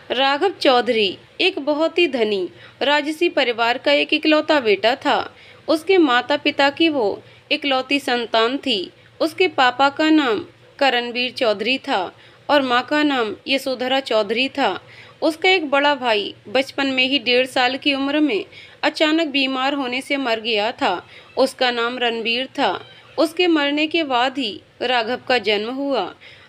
राघव चौधरी एक बहुत ही धनी राजसी परिवार का एक इकलौता बेटा था। उसके माता पिता की वो इकलौती संतान थी। उसके पापा का नाम करणवीर चौधरी था और माँ का नाम यशोधरा चौधरी था। उसका एक बड़ा भाई बचपन में ही 1.5 साल की उम्र में अचानक बीमार होने से मर गया था। उसका नाम रणवीर था। उसके मरने के बाद ही राघव का जन्म हुआ।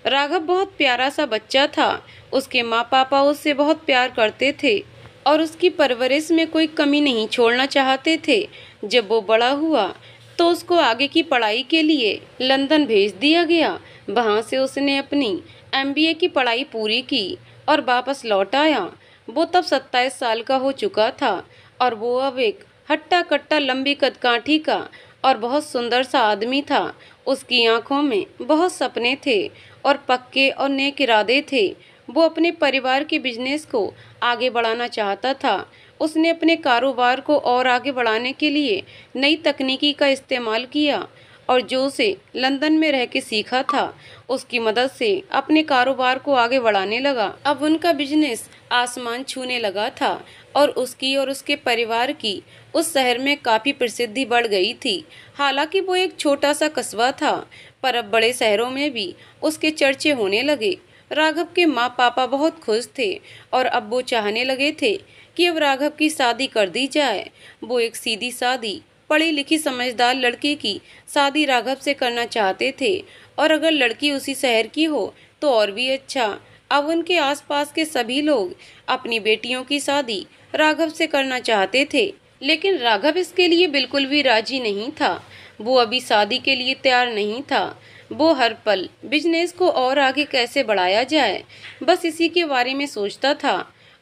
राघव बहुत प्यारा सा बच्चा था। उसके माँ पापा उससे बहुत प्यार करते थे और उसकी परवरिश में कोई कमी नहीं छोड़ना चाहते थे। जब वो बड़ा हुआ तो उसको आगे की पढ़ाई के लिए लंदन भेज दिया गया। वहाँ से उसने अपनी MBA की पढ़ाई पूरी की और वापस लौट आया। वो तब 27 साल का हो चुका था और वो अब एक हट्टा कट्टा लंबी कदकाठी का और बहुत सुंदर सा आदमी था। उसकी आंखों में बहुत सपने थे और पक्के और नेक इरादे थे। वो अपने परिवार के बिजनेस को आगे बढ़ाना चाहता था। उसने अपने कारोबार को और आगे बढ़ाने के लिए नई तकनीकी का इस्तेमाल किया और जो उसे लंदन में रह के सीखा था उसकी मदद से अपने कारोबार को आगे बढ़ाने लगा। अब उनका बिजनेस आसमान छूने लगा था और उसकी और उसके परिवार की उस शहर में काफ़ी प्रसिद्धि बढ़ गई थी। हालांकि वो एक छोटा सा कस्बा था, पर अब बड़े शहरों में भी उसके चर्चे होने लगे। राघव के माँ पापा बहुत खुश थे और अब वो चाहने लगे थे कि अब राघव की शादी कर दी जाए। वो एक सीधी सादी पढ़ी लिखी समझदार लड़की की शादी राघव से करना चाहते थे और अगर लड़की उसी शहर की हो तो और भी अच्छा। अब उनके आसपास के सभी लोग अपनी बेटियों की शादी राघव से करना चाहते थे, लेकिन राघव इसके लिए बिल्कुल भी राजी नहीं था। वो अभी शादी के लिए तैयार नहीं था। वो हर पल बिजनेस को और आगे कैसे बढ़ाया जाए बस इसी के बारे में सोचता था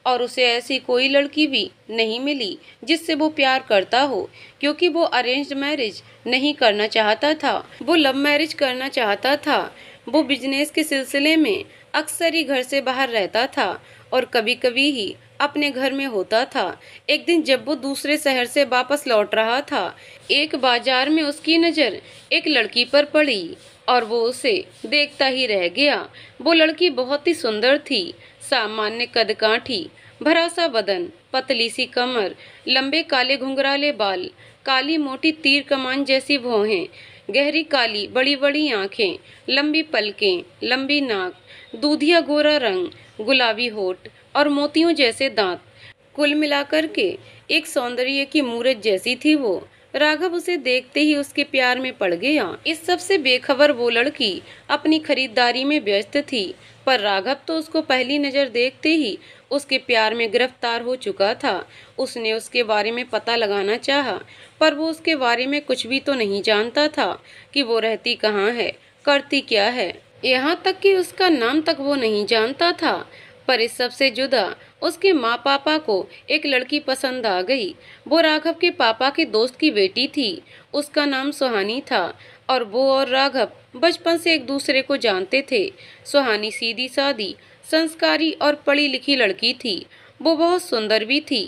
और उसे ऐसी कोई लड़की भी नहीं मिली जिससे वो प्यार करता हो, क्योंकि वो अरेंज्ड मैरिज नहीं करना चाहता था, वो लव मैरिज करना चाहता था। वो बिजनेस के सिलसिले में अक्सर ही घर से बाहर रहता था और कभी कभी ही अपने घर में होता था। एक दिन जब वो दूसरे शहर से वापस लौट रहा था, एक बाजार में उसकी नज़र एक लड़की पर पड़ी और वो उसे देखता ही रह गया। वो लड़की बहुत ही सुंदर थी। सामान्य कदकाठी, भरा सा बदन, पतली सी कमर, लंबे काले घुंघराले बाल, काली मोटी तीर कमान जैसी भौहें, गहरी काली बड़ी बड़ी आंखें, लंबी पलकें, लंबी नाक, दूधिया गोरा रंग, गुलाबी होठ और मोतियों जैसे दांत। कुल मिलाकर के एक सौंदर्य की मूरत जैसी थी वो। राघव उसे देखते ही उसके प्यार में पड़ गया। इस सब से बेखबर वो लड़की अपनी खरीदारी में व्यस्त थी, पर राघव तो उसको पहली नजर देखते ही उसके प्यार में गिरफ्तार हो चुका था। उसने उसके बारे में पता लगाना चाहा, पर वो उसके बारे में कुछ भी तो नहीं जानता था कि वो रहती कहाँ है, करती क्या है। यहाँ तक कि उसका नाम तक वो नहीं जानता था। पर इस सब से जुदा उसके माँ पापा को एक लड़की पसंद आ गई। वो राघव के पापा के दोस्त की बेटी थी। उसका नाम सुहानी था और वो और राघव बचपन से एक दूसरे को जानते थे। सुहानी सीधी सादी, संस्कारी और पढ़ी लिखी लड़की थी। वो बहुत सुंदर भी थी।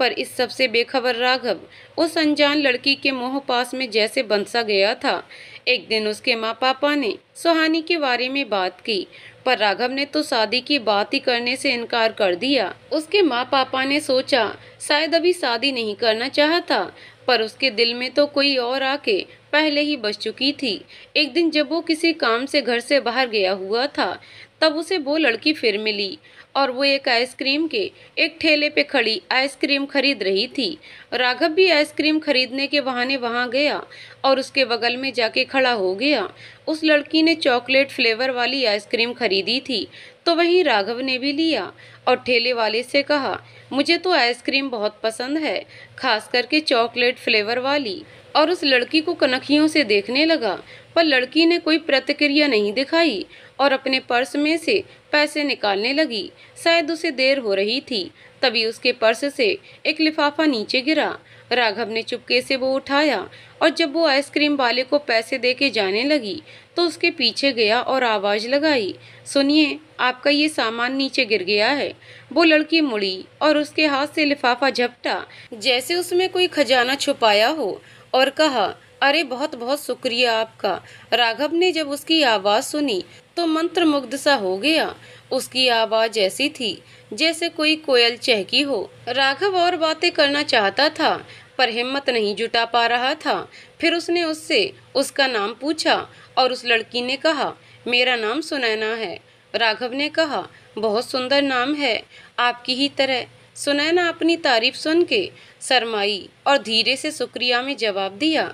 पर इस सब से बेखबर राघव उस अनजान लड़की के मोह पास में जैसे बंध सा गया था। एक दिन उसके माँ पापा ने सुहानी के बारे में बात की, पर राघव ने तो शादी की बात ही करने से इनकार कर दिया। उसके माँ पापा ने सोचा शायद अभी शादी नहीं करना चाहता, पर उसके दिल में तो कोई और आके पहले ही बस चुकी थी। एक दिन जब वो किसी काम से घर से बाहर गया हुआ था, तब उसे वो लड़की फिर मिली और वो एक आइसक्रीम के एक ठेले पे खड़ी आइसक्रीम खरीद रही थी। राघव भी आइसक्रीम खरीदने के बहाने वहां गया और उसके बगल में जाके खड़ा हो गया। उस लड़की ने चॉकलेट फ्लेवर वाली आइसक्रीम खरीदी थी, तो वहीं राघव ने भी लिया और ठेले वाले से कहा, मुझे तो आइसक्रीम बहुत पसंद है, खास करके चॉकलेट फ्लेवर वाली। और उस लड़की को कनखियों से देखने लगा, पर लड़की ने कोई प्रतिक्रिया नहीं दिखाई और अपने पर्स में से पैसे निकालने लगी। शायद उसे देर हो रही थी, तभी उसके पर्स से एक लिफाफा नीचे गिरा। राघव ने चुपके से वो उठाया और जब वो आइसक्रीम वाले को पैसे देके जाने लगी तो उसके पीछे गया और आवाज लगाई, सुनिए, आपका ये सामान नीचे गिर गया है। वो लड़की मुड़ी और उसके हाथ से लिफाफा झपटा जैसे उसमें कोई खजाना छुपाया हो और कहा, अरे बहुत बहुत शुक्रिया आपका। राघव ने जब उसकी आवाज़ सुनी तो मंत्रमुग्ध सा हो गया। उसकी आवाज ऐसी थी जैसे कोई कोयल चहकी हो। राघव और बातें करना चाहता था पर हिम्मत नहीं जुटा पा रहा था। फिर उसने उससे उसका नाम पूछा और उस लड़की ने कहा, मेरा नाम सुनैना है। राघव ने कहा, बहुत सुंदर नाम है, आपकी ही तरह। सुनैना अपनी तारीफ सुन के शर्माई और धीरे से शुक्रिया में जवाब दिया।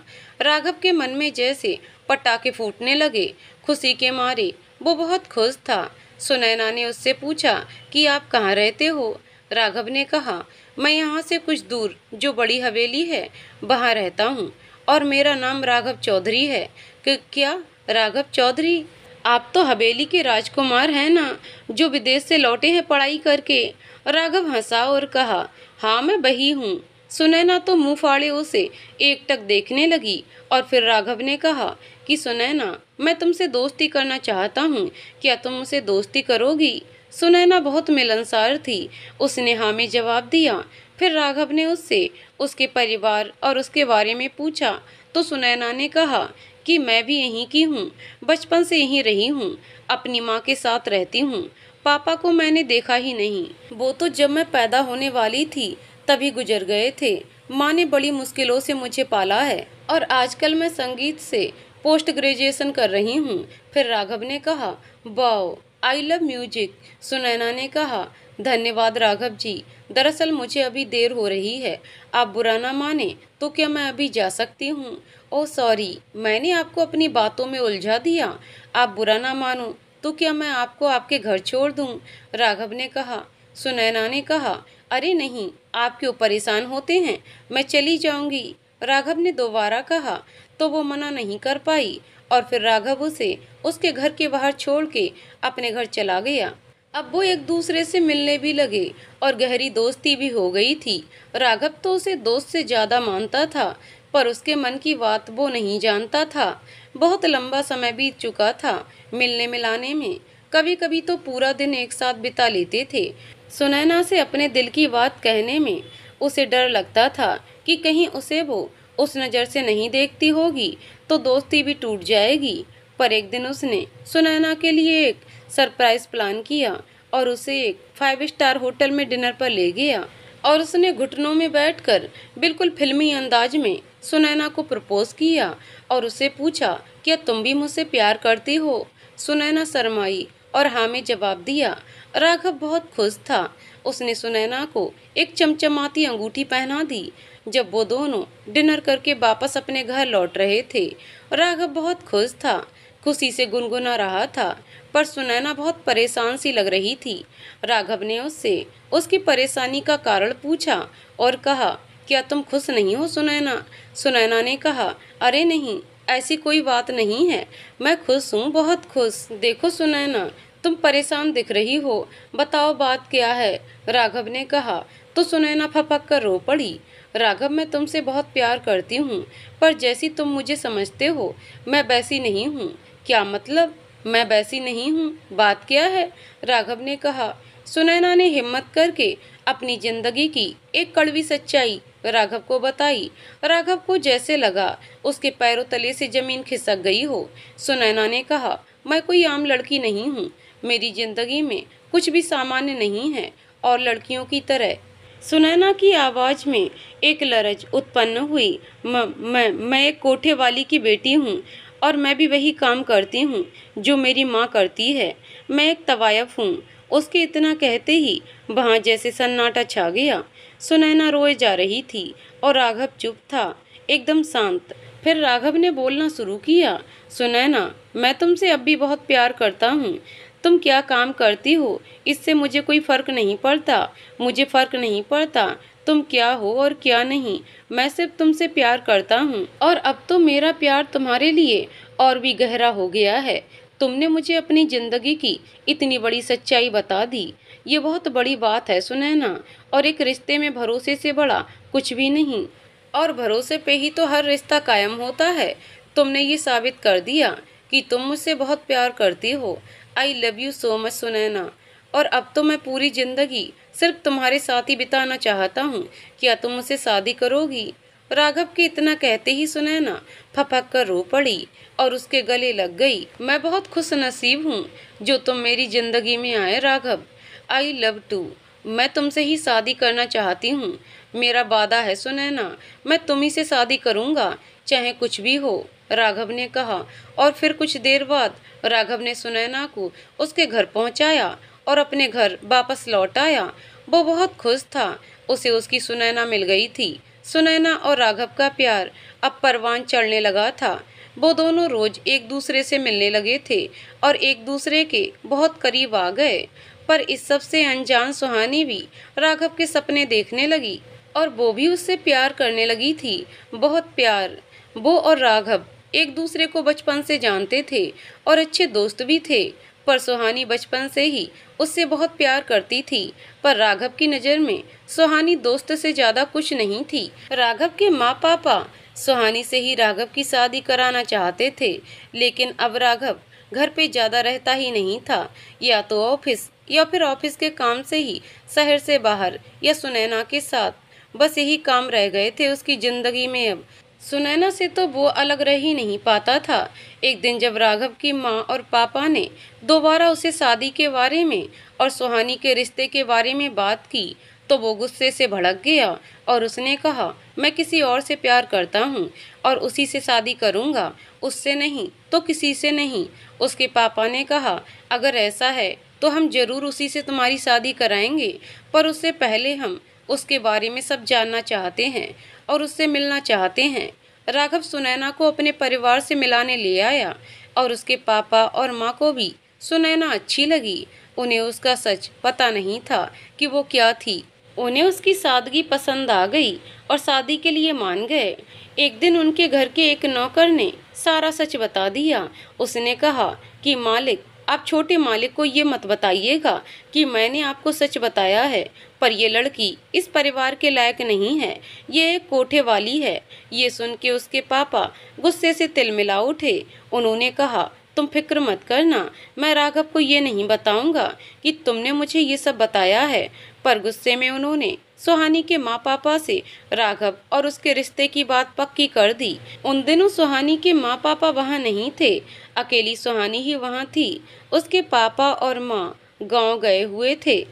राघव के मन में जैसे पटाखे फूटने लगे। खुशी के मारे वो बहुत खुश था। सुनैना ने उससे पूछा कि आप कहाँ रहते हो। राघव ने कहा, मैं यहाँ से कुछ दूर जो बड़ी हवेली है वहाँ रहता हूँ और मेरा नाम राघव चौधरी है। क्या राघव चौधरी? आप तो हवेली के राजकुमार हैं ना, जो विदेश से लौटे हैं पढ़ाई करके। राघव हंसा और कहा, हाँ मैं वही हूँ। सुनैना तो मुंह फाड़े उसे एकटक देखने लगी और फिर राघव ने कहा कि सुनैना, मैं तुमसे दोस्ती करना चाहता हूँ, क्या तुम मुझसे दोस्ती करोगी? सुनैना बहुत मिलनसार थी, उसने हाँ में जवाब दिया। फिर राघव ने उससे उसके परिवार और उसके बारे में पूछा तो सुनैना ने कहा कि मैं भी यहीं की हूँ, बचपन से यहीं रही हूँ, अपनी माँ के साथ रहती हूँ। पापा को मैंने देखा ही नहीं, वो तो जब मैं पैदा होने वाली थी तभी गुजर गए थे। माँ ने बड़ी मुश्किलों से मुझे पाला है और आजकल मैं संगीत से पोस्ट ग्रेजुएशन कर रही हूँ। फिर राघव ने कहा, wow, I love music. Sunaina ने कहा, धन्यवाद राघव जी, दरअसल मुझे अभी देर हो रही है, आप बुरा ना माने तो क्या मैं अभी जा सकती हूँ? ओह सॉरी, मैंने आपको अपनी बातों में उलझा दिया। आप बुरा ना मानो तो क्या मैं आपको आपके घर छोड़ दूँ? राघव ने कहा। सुनैना ने कहा, अरे नहीं, आप क्यों परेशान होते हैं, मैं चली जाऊंगी। राघव ने दोबारा कहा तो वो मना नहीं कर पाई और फिर राघव उसे उसके घर के बाहर छोड़ के अपने घर चला गया। अब वो एक दूसरे से मिलने भी लगे और गहरी दोस्ती भी हो गई थी। राघव तो उसे दोस्त से ज्यादा मानता था पर उसके मन की बात वो नहीं जानता था। बहुत लंबा समय बीत चुका था मिलने मिलाने में, कभी कभी तो पूरा दिन एक साथ बिता लेते थे। सुनैना से अपने दिल की बात कहने में उसे डर लगता था कि कहीं उसे वो उस नज़र से नहीं देखती होगी तो दोस्ती भी टूट जाएगी। पर एक दिन उसने सुनैना के लिए एक सरप्राइज प्लान किया और उसे एक 5 स्टार होटल में डिनर पर ले गया और उसने घुटनों में बैठकर बिल्कुल फिल्मी अंदाज में सुनैना को प्रपोज किया और उससे पूछा, क्या तुम भी मुझसे प्यार करती हो? सुनैना शर्माई और हाँ में जवाब दिया। राघव बहुत खुश था। उसने सुनैना को एक चमचमाती अंगूठी पहना दी। जब वो दोनों डिनर करके वापस अपने घर लौट रहे थे, राघव बहुत खुश था, खुशी से गुनगुना रहा था, पर सुनैना बहुत परेशान सी लग रही थी। राघव ने उससे उसकी परेशानी का कारण पूछा और कहा, क्या तुम खुश नहीं हो सुनैना? सुनैना ने कहा, अरे नहीं, ऐसी कोई बात नहीं है, मैं खुश हूँ, बहुत खुश। देखो सुनैना, तुम परेशान दिख रही हो, बताओ बात क्या है? राघव ने कहा तो सुनैना फपक कर रो पड़ी। राघव, मैं तुमसे बहुत प्यार करती हूँ, पर जैसी तुम मुझे समझते हो मैं वैसी नहीं हूँ। क्या मतलब? मैं वैसी नहीं हूँ, बात क्या है? राघव ने कहा। सुनैना ने हिम्मत करके अपनी जिंदगी की एक कड़वी सच्चाई राघव को बताई। राघव को जैसे लगा उसके पैरों तले से जमीन खिसक गई हो। सुनैना ने कहा, मैं कोई आम लड़की नहीं हूँ, मेरी जिंदगी में कुछ भी सामान्य नहीं है और लड़कियों की तरह। सुनैना की आवाज में एक लरज उत्पन्न हुई। मैं एक कोठे वाली की बेटी हूँ और मैं भी वही काम करती हूँ जो मेरी माँ करती है। मैं एक तवायफ हूँ। उसके इतना कहते ही वहाँ जैसे सन्नाटा छा गया। सुनैना रोए जा रही थी और राघव चुप था, एकदम शांत। फिर राघव ने बोलना शुरू किया, सुनैना, मैं तुमसे अब भी बहुत प्यार करता हूँ। तुम क्या काम करती हो इससे मुझे कोई फर्क नहीं पड़ता। मुझे फर्क नहीं पड़ता तुम क्या हो और क्या नहीं, मैं सिर्फ तुमसे प्यार करता हूँ और अब तो मेरा प्यार तुम्हारे लिए और भी गहरा हो गया है। तुमने मुझे अपनी जिंदगी की इतनी बड़ी सच्चाई बता दी। ये बहुत बड़ी बात है सुनैना, और एक रिश्ते में भरोसे से बड़ा कुछ भी नहीं, और भरोसे पे ही तो हर रिश्ता कायम होता है। तुमने ये साबित कर दिया कि तुम मुझसे बहुत प्यार करती हो। I love you so much Sunaina, और अब तो मैं पूरी जिंदगी सिर्फ तुम्हारे साथ ही बिताना चाहता हूँ। क्या तुम मुझसे शादी करोगी? राघव के इतना कहते ही सुनैना फपक कर रो पड़ी और उसके गले लग गई। मैं बहुत खुश नसीब हूँ जो तुम मेरी जिंदगी में आए राघव। I love to. मैं तुमसे ही शादी करना चाहती हूँ। मेरा वादा है सुनैना, मैं तुम्ही से शादी करूँगा चाहे कुछ भी हो, राघव ने कहा। और फिर कुछ देर बाद राघव ने सुनैना को उसके घर पहुँचाया और अपने घर वापस लौट आया। वो बहुत खुश था, उसे उसकी सुनैना मिल गई थी। सुनैना और राघव का प्यार अब परवान चढ़ने लगा था। वो दोनों रोज एक दूसरे से मिलने लगे थे और एक दूसरे के बहुत करीब आ गए। पर इस सब से अनजान सुहानी भी राघव के सपने देखने लगी और वो भी उससे प्यार करने लगी थी, बहुत प्यार। वो और राघव एक दूसरे को बचपन से जानते थे और अच्छे दोस्त भी थे। पर सुहानी बचपन से ही उससे बहुत प्यार करती थी। पर राघव की नज़र में सुहानी दोस्त से ज्यादा कुछ नहीं थी। राघव के माँ पापा सुहानी से ही राघव की शादी कराना चाहते थे, लेकिन अब राघव घर पे ज्यादा रहता ही नहीं था, या तो ऑफिस या फिर ऑफिस के काम से ही शहर से बाहर या सुनैना के साथ। बस यही काम रह गए थे उसकी जिंदगी में। अब सुनैना से तो वो अलग रह ही नहीं पाता था। एक दिन जब राघव की माँ और पापा ने दोबारा उसे शादी के बारे में और सुहानी के रिश्ते के बारे में बात की तो वो गुस्से से भड़क गया और उसने कहा, मैं किसी और से प्यार करता हूँ और उसी से शादी करूँगा, उससे नहीं तो किसी से नहीं। उसके पापा ने कहा, अगर ऐसा है तो हम जरूर उसी से तुम्हारी शादी कराएंगे, पर उससे पहले हम उसके बारे में सब जानना चाहते हैं और उससे मिलना चाहते हैं। राघव सुनैना को अपने परिवार से मिलाने ले आया और उसके पापा और माँ को भी सुनैना अच्छी लगी। उन्हें उसका सच पता नहीं था कि वो क्या थी। उन्हें उसकी सादगी पसंद आ गई और शादी के लिए मान गए। एक दिन उनके घर के एक नौकर ने सारा सच बता दिया। उसने कहा कि मालिक, आप छोटे मालिक को ये मत बताइएगा कि मैंने आपको सच बताया है, पर ये लड़की इस परिवार के लायक नहीं है, ये एक कोठे वाली है। ये सुन के उसके पापा गुस्से से तिलमिला उठे। उन्होंने कहा, तुम फिक्र मत करना, मैं राघव को ये नहीं बताऊंगा कि तुमने मुझे ये सब बताया है। पर गुस्से में उन्होंने सुहानी के माँ पापा से राघव और उसके रिश्ते की बात पक्की कर दी। उन दिनों सुहानी के माँ पापा वहाँ नहीं थे, अकेली सुहानी ही वहाँ थी। उसके पापा और माँ गांव गए हुए थे।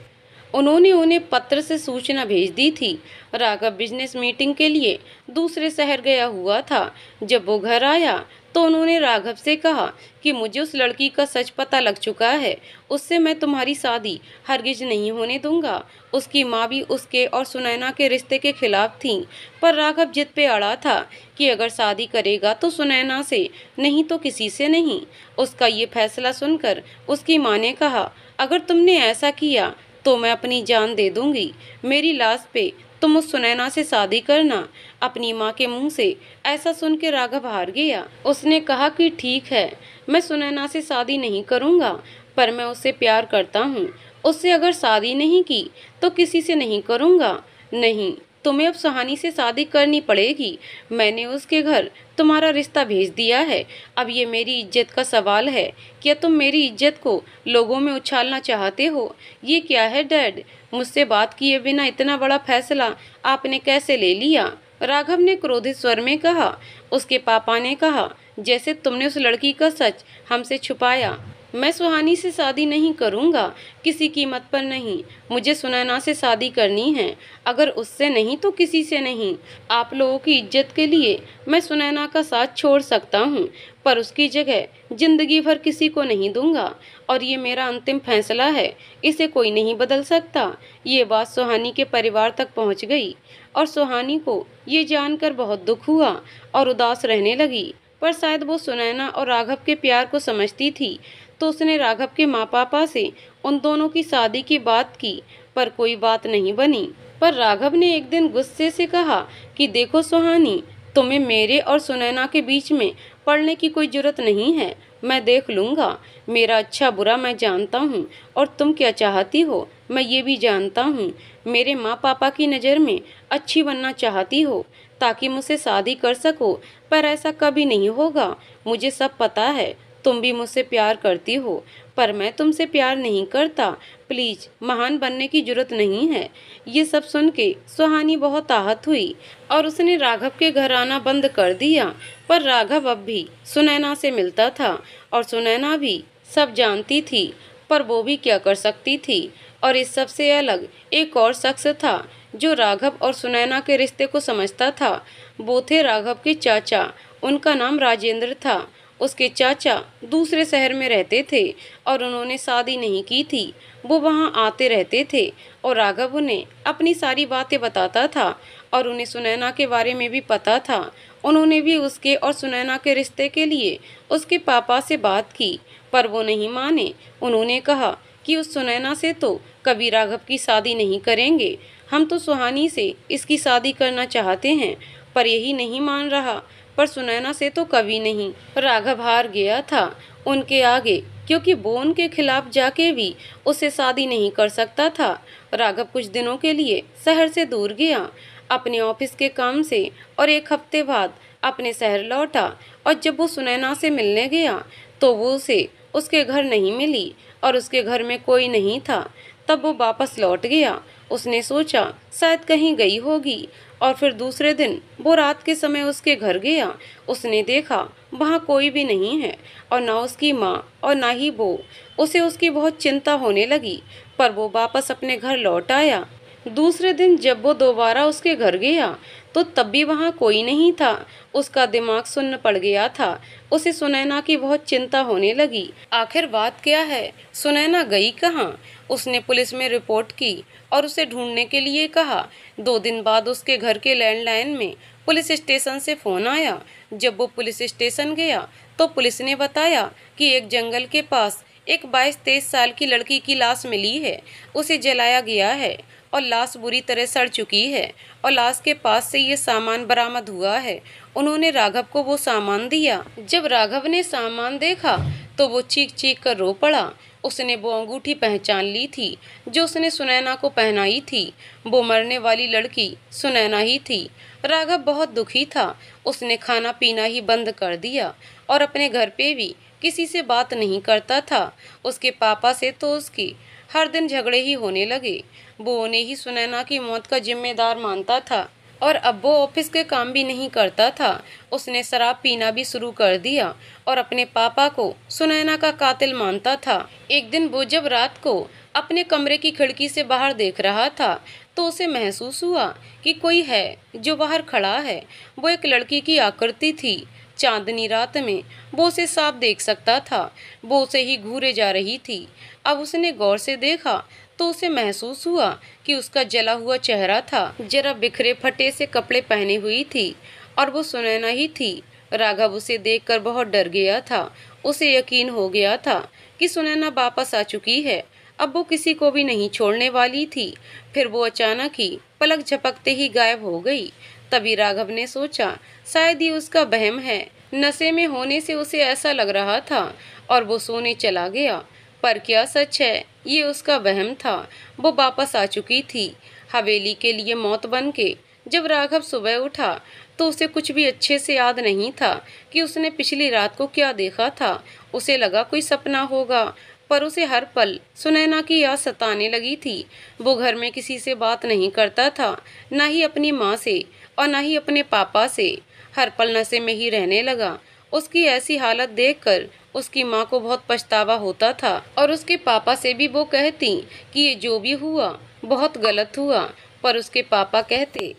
उन्होंने उन्हें पत्र से सूचना भेज दी थी। राघव बिजनेस मीटिंग के लिए दूसरे शहर गया हुआ था। जब वो घर आया तो उन्होंने राघव से कहा कि मुझे उस लड़की का सच पता लग चुका है, उससे मैं तुम्हारी शादी हरगिज नहीं होने दूंगा। उसकी माँ भी उसके और सुनैना के रिश्ते के खिलाफ थी, पर राघव जिद पे अड़ा था कि अगर शादी करेगा तो सुनैना से, नहीं तो किसी से नहीं। उसका ये फैसला सुनकर उसकी माँ ने कहा, अगर तुमने ऐसा किया तो मैं अपनी जान दे दूंगी। मेरी लाश पे तुम उस सुनैना से शादी करना। अपनी माँ के मुंह से ऐसा सुन के राघव हार गया। उसने कहा कि ठीक है, मैं सुनैना से शादी नहीं करूँगा, पर मैं उससे प्यार करता हूँ। उससे अगर शादी नहीं की तो किसी से नहीं करूँगा। नहीं, तुम्हें अब सुहानी से शादी करनी पड़ेगी। मैंने उसके घर तुम्हारा रिश्ता भेज दिया है। अब ये मेरी इज्जत का सवाल है। क्या तुम मेरी इज्जत को लोगों में उछालना चाहते हो? ये क्या है डैड? मुझसे बात किए बिना इतना बड़ा फैसला आपने कैसे ले लिया? राघव ने क्रोधित स्वर में कहा। उसके पापा ने कहा, जैसे तुमने उस लड़की का सच हमसे छुपाया। मैं सुहानी से शादी नहीं करूँगा, किसी कीमत पर नहीं। मुझे सुनैना से शादी करनी है, अगर उससे नहीं तो किसी से नहीं। आप लोगों की इज्जत के लिए मैं सुनैना का साथ छोड़ सकता हूँ, पर उसकी जगह जिंदगी भर किसी को नहीं दूंगा। और ये मेरा अंतिम फैसला है, इसे कोई नहीं बदल सकता। ये बात सुहानी के परिवार तक पहुँच गई और सुहानी को ये जानकर बहुत दुख हुआ और उदास रहने लगी। पर शायद वो सुनैना और राघव के प्यार को समझती थी, तो उसने राघव के माँ पापा से उन दोनों की शादी की बात की, पर कोई बात नहीं बनी। पर राघव ने एक दिन गुस्से से कहा कि देखो सुहानी, तुम्हें मेरे और सुनैना के बीच में पड़ने की कोई जरूरत नहीं है। मैं देख लूँगा। मेरा अच्छा बुरा मैं जानता हूँ और तुम क्या चाहती हो मैं ये भी जानता हूँ। मेरे माँ पापा की नज़र में अच्छी बनना चाहती हो ताकि मुझसे शादी कर सको, पर ऐसा कभी नहीं होगा। मुझे सब पता है, तुम भी मुझसे प्यार करती हो, पर मैं तुमसे प्यार नहीं करता, प्लीज महान बनने की जरूरत नहीं है। ये सब सुन के सुहानी बहुत आहत हुई और उसने राघव के घर आना बंद कर दिया। पर राघव अब भी सुनैना से मिलता था और सुनैना भी सब जानती थी, पर वो भी क्या कर सकती थी। और इस सब से अलग एक और शख्स था जो राघव और सुनैना के रिश्ते को समझता था। वो थे राघव के चाचा। उनका नाम राजेंद्र था। उसके चाचा दूसरे शहर में रहते थे और उन्होंने शादी नहीं की थी। वो वहाँ आते रहते थे और राघव उन्हें अपनी सारी बातें बताता था और उन्हें सुनैना के बारे में भी पता था। उन्होंने भी उसके और सुनैना के रिश्ते के लिए उसके पापा से बात की, पर वो नहीं माने। उन्होंने कहा कि उस सुनैना से तो कभी राघव की शादी नहीं करेंगे। हम तो सुहानी से इसकी शादी करना चाहते हैं, पर यही नहीं मान रहा। पर सुनैना से तो कभी नहीं। राघव हार गया था उनके आगे, क्योंकि वो उनके खिलाफ जाके भी उससे शादी नहीं कर सकता था। राघव कुछ दिनों के लिए शहर से दूर गया अपने ऑफिस के काम से और एक हफ्ते बाद अपने शहर लौटा। और जब वो सुनैना से मिलने गया तो वो उसे उसके घर नहीं मिली और उसके घर में कोई नहीं था। तब वो वापस लौट गया। उसने सोचा शायद कहीं गई होगी और फिर दूसरे दिन वो रात के समय उसके घर गया। उसने देखा वहाँ कोई भी नहीं है और ना उसकी माँ और ना ही वो। उसे उसकी बहुत चिंता होने लगी, पर वो वापस अपने घर लौट आया। दूसरे दिन जब वो दोबारा उसके घर गया तो तब भी वहाँ कोई नहीं था। उसका दिमाग सुन्न पड़ गया था। उसे सुनैना की बहुत चिंता होने लगी। आखिर बात क्या है, सुनैना गई कहाँ? उसने पुलिस में रिपोर्ट की और उसे ढूंढने के लिए कहा। 2 दिन बाद उसके घर के लैंडलाइन में पुलिस स्टेशन से फोन आया। जब वो पुलिस स्टेशन गया तो पुलिस ने बताया कि एक जंगल के पास एक 22-23 साल की लड़की की लाश मिली है। उसे जलाया गया है और लाश बुरी तरह सड़ चुकी है और लाश के पास से ये सामान बरामद हुआ है। उन्होंने राघव को वो सामान दिया। जब राघव ने सामान देखा तो वो चीख चीख कर रो पड़ा। उसने वो अंगूठी पहचान ली थी जो उसने सुनैना को पहनाई थी। वो मरने वाली लड़की सुनैना ही थी। राघव बहुत दुखी था। उसने खाना पीना ही बंद कर दिया और अपने घर पे भी किसी से बात नहीं करता था। उसके पापा से तो उसकी हर दिन झगड़े ही होने लगे। वो उन्हें ही सुनैना की मौत का जिम्मेदार मानता था और अब वो ऑफिस के काम भी नहीं करता था। उसने शराब पीना भी शुरू कर दिया और अपने पापा को सुनैना का कातिल मानता था। एक दिन वो जब रात को अपने कमरे की खिड़की से बाहर देख रहा था तो उसे महसूस हुआ कि कोई है जो बाहर खड़ा है। वो एक लड़की की आकृति थी। चांदनी रात में वो उसे साफ देख सकता था। वो उसे ही घूरे जा रही थी। अब उसने गौर से देखा तो उसे महसूस हुआ कि उसका जला हुआ चेहरा था। जरा बिखरे फटे से कपड़े पहने हुई थी और वो सुनैना ही थी। राघव उसे देखकर बहुत डर गया था। उसे यकीन हो गया था कि सुनैना वापस आ चुकी है। अब वो किसी को भी नहीं छोड़ने वाली थी। फिर वो अचानक ही पलक झपकते ही गायब हो गई। तभी राघव ने सोचा शायद ये उसका वहम है। नशे में होने से उसे ऐसा लग रहा था और वो सोने चला गया। पर क्या सच है, ये उसका वहम था। वो वापस आ चुकी थी हवेली के लिए मौत बन के। जब राघव सुबह उठा तो उसे कुछ भी अच्छे से याद नहीं था कि उसने पिछली रात को क्या देखा था। उसे लगा कोई सपना होगा, पर उसे हर पल सुनैना की याद सताने लगी थी। वो घर में किसी से बात नहीं करता था, ना ही अपनी माँ से और ना ही अपने पापा से। हर पल नशे में ही रहने लगा। उसकी ऐसी हालत देखकर उसकी माँ को बहुत पछतावा होता था और उसके पापा से भी वो कहती कि ये जो भी हुआ बहुत गलत हुआ। पर उसके पापा कहते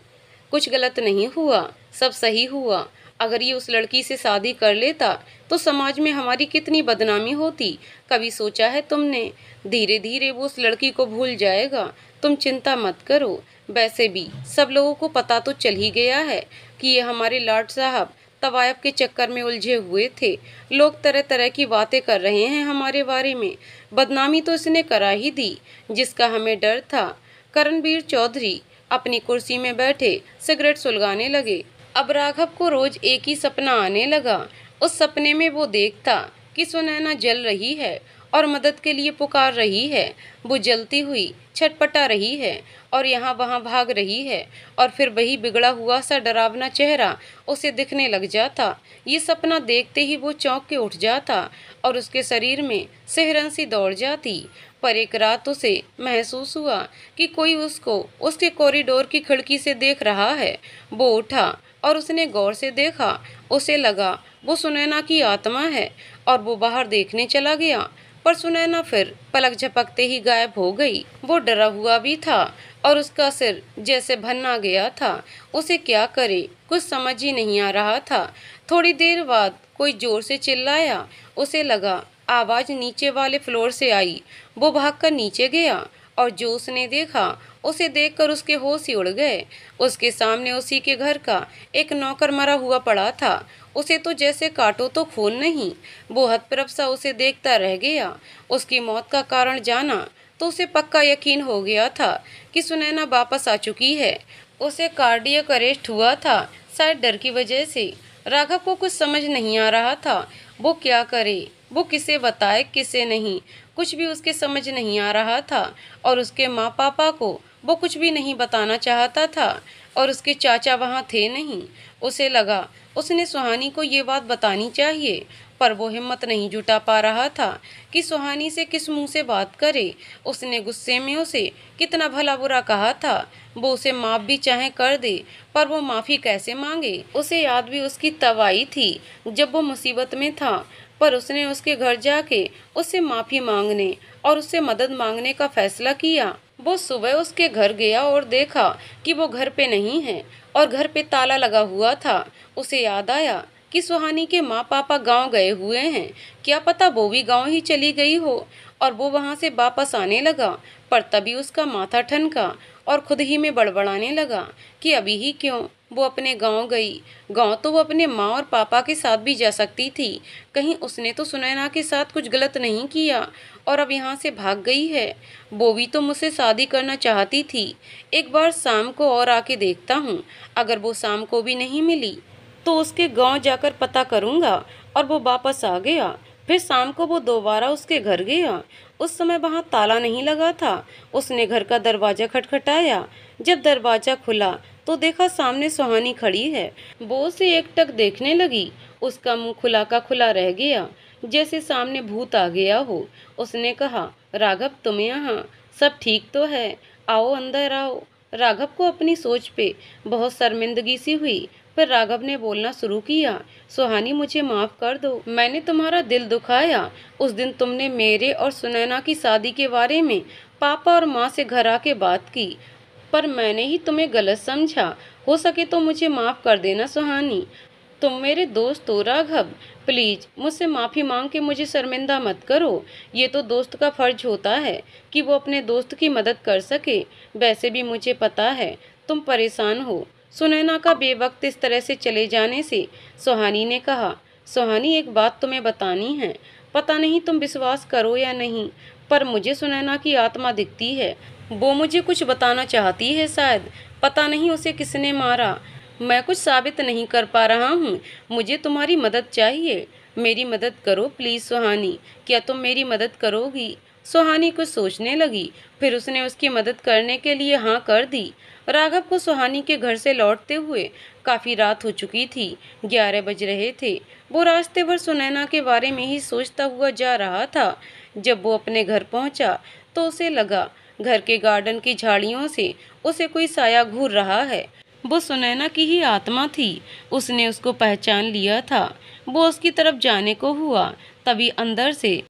कुछ गलत नहीं हुआ, सब सही हुआ। अगर ये उस लड़की से शादी कर लेता तो समाज में हमारी कितनी बदनामी होती। कभी सोचा है तुमने? धीरे धीरे वो उस लड़की को भूल जाएगा, तुम चिंता मत करो। वैसे भी सब लोगों को पता तो चल ही गया है कि ये हमारे लाट साहब तवायफ के चक्कर में उलझे हुए थे। लोग तरह तरह की बातें कर रहे हैं हमारे बारे में। बदनामी तो इसने करा ही दी जिसका हमें डर था। करणवीर चौधरी अपनी कुर्सी में बैठे सिगरेट सुलगाने लगे। अब राघव को रोज एक ही सपना आने लगा। उस सपने में वो देखता कि सुनैना जल रही है और मदद के लिए पुकार रही है। वो जलती हुई छटपटा रही है और यहाँ वहाँ भाग रही है और फिर वही बिगड़ा हुआ सा डरावना चेहरा उसे दिखने लग जाता। ये सपना देखते ही वो चौंक के उठ जाता और उसके शरीर में सिहरन सी दौड़ जाती। पर एक रात उसे महसूस हुआ कि कोई उसको उसके कॉरिडोर की खिड़की से देख रहा है। वो उठा और उसने गौर से देखा। उसे लगा वो सुनैना की आत्मा है और वो बाहर देखने चला गया, पर सुनैना फिर पलक झपकते ही गायब हो गई। वो डरा हुआ भी था और उसका सिर जैसे भन्ना गया था। उसे क्या करे कुछ समझ ही नहीं आ रहा था। थोड़ी देर बाद कोई जोर से चिल्लाया। उसे लगा आवाज नीचे वाले फ्लोर से आई। वो भागकर नीचे गया और जो उसने देखा उसे देखकर उसके होश ही उड़ गए। उसके सामने उसी के घर का एक नौकर मरा हुआ पड़ा था। उसे तो जैसे काटो तो खून नहीं। वो हतप्रभ सा उसे देखता रह गया। उसकी मौत का कारण जाना तो उसे पक्का यकीन हो गया था कि सुनैना वापस आ चुकी है। उसे कार्डियक अरेस्ट हुआ था, शायद डर की वजह से। राघव को कुछ समझ नहीं आ रहा था। वो क्या करे, वो किसे बताए किसे नहीं, कुछ भी उसके समझ नहीं आ रहा था। और उसके माँ पापा को वो कुछ भी नहीं बताना चाहता था और उसके चाचा वहाँ थे नहीं। उसे लगा उसने सुहानी को ये बात बतानी चाहिए, पर वो हिम्मत नहीं जुटा पा रहा था कि सुहानी से किस मुंह से बात करे। उसने गुस्से में उसे कितना भला बुरा कहा था। वो उसे माफ भी चाहे कर दे, पर वो माफ़ी कैसे मांगे। उसे याद भी उसकी तब आई थी जब वो मुसीबत में था, पर उसने उसके घर जाके उससे माफ़ी मांगने और उससे मदद मांगने का फैसला किया। वो सुबह उसके घर गया और देखा कि वो घर पे नहीं है और घर पे ताला लगा हुआ था। उसे याद आया कि सुहानी के माँ पापा गांव गए हुए हैं, क्या पता वो भी गांव ही चली गई हो। और वो वहां से वापस आने लगा, पर तभी उसका माथा ठनका और खुद ही में बड़बड़ाने लगा कि अभी ही क्यों वो अपने गांव गई। गांव तो वो अपने माँ और पापा के साथ भी जा सकती थी। कहीं उसने तो सुनैना के साथ कुछ गलत नहीं किया और अब यहाँ से भाग गई है। वो भी तो मुझसे शादी करना चाहती थी। एक बार शाम को और आके देखता हूँ। अगर वो शाम को भी नहीं मिली तो उसके गांव जाकर पता करूँगा। और वो वापस आ गया। फिर शाम को वो दोबारा उसके घर गया। उस समय वहाँ ताला नहीं लगा था। उसने घर का दरवाजा खटखटाया। जब दरवाजा खुला तो देखा सामने सुहानी खड़ी है। वो उसे एकटक देखने लगी। उसका मुंह खुला का खुला रह गया, जैसे सामने भूत आ गया हो। उसने कहा, राघव तुम यहाँ, सब ठीक तो है? आओ अंदर आओ। राघव को अपनी सोच पे बहुत शर्मिंदगी सी हुई, पर राघव ने बोलना शुरू किया, सुहानी मुझे माफ कर दो, मैंने तुम्हारा दिल दुखाया। उस दिन तुमने मेरे और सुनैना की शादी के बारे में पापा और माँ से घर आके बात की, पर मैंने ही तुम्हें गलत समझा। हो सके तो मुझे माफ कर देना सुहानी। तुम मेरे दोस्त हो राघव, प्लीज मुझसे माफ़ी मांग के मुझे शर्मिंदा मत करो। ये तो दोस्त का फर्ज होता है कि वो अपने दोस्त की मदद कर सके। वैसे भी मुझे पता है तुम परेशान हो सुनैना का बेवक्त इस तरह से चले जाने से। सुहानी ने कहा, सुहानी एक बात तुम्हें बतानी है, पता नहीं तुम विश्वास करो या नहीं, पर मुझे सुनैना की आत्मा दिखती है। वो मुझे कुछ बताना चाहती है शायद। पता नहीं उसे किसने मारा। मैं कुछ साबित नहीं कर पा रहा हूँ। मुझे तुम्हारी मदद चाहिए। मेरी मदद करो प्लीज सुहानी। क्या तुम मेरी मदद करोगी? सुहानी कुछ सोचने लगी, फिर उसने उसकी मदद करने के लिए हाँ कर दी। राघव को सुहानी के घर से लौटते हुए काफ़ी रात हो चुकी थी। 11 बज रहे थे। वो रास्ते भर सुनैना के बारे में ही सोचता हुआ जा रहा था। जब वो अपने घर पहुंचा तो उसे लगा घर के गार्डन की झाड़ियों से उसे कोई साया घूर रहा है। वो सुनैना की ही आत्मा थी। उसने उसको पहचान लिया था। वो उसकी तरफ जाने को हुआ, तभी अंदर से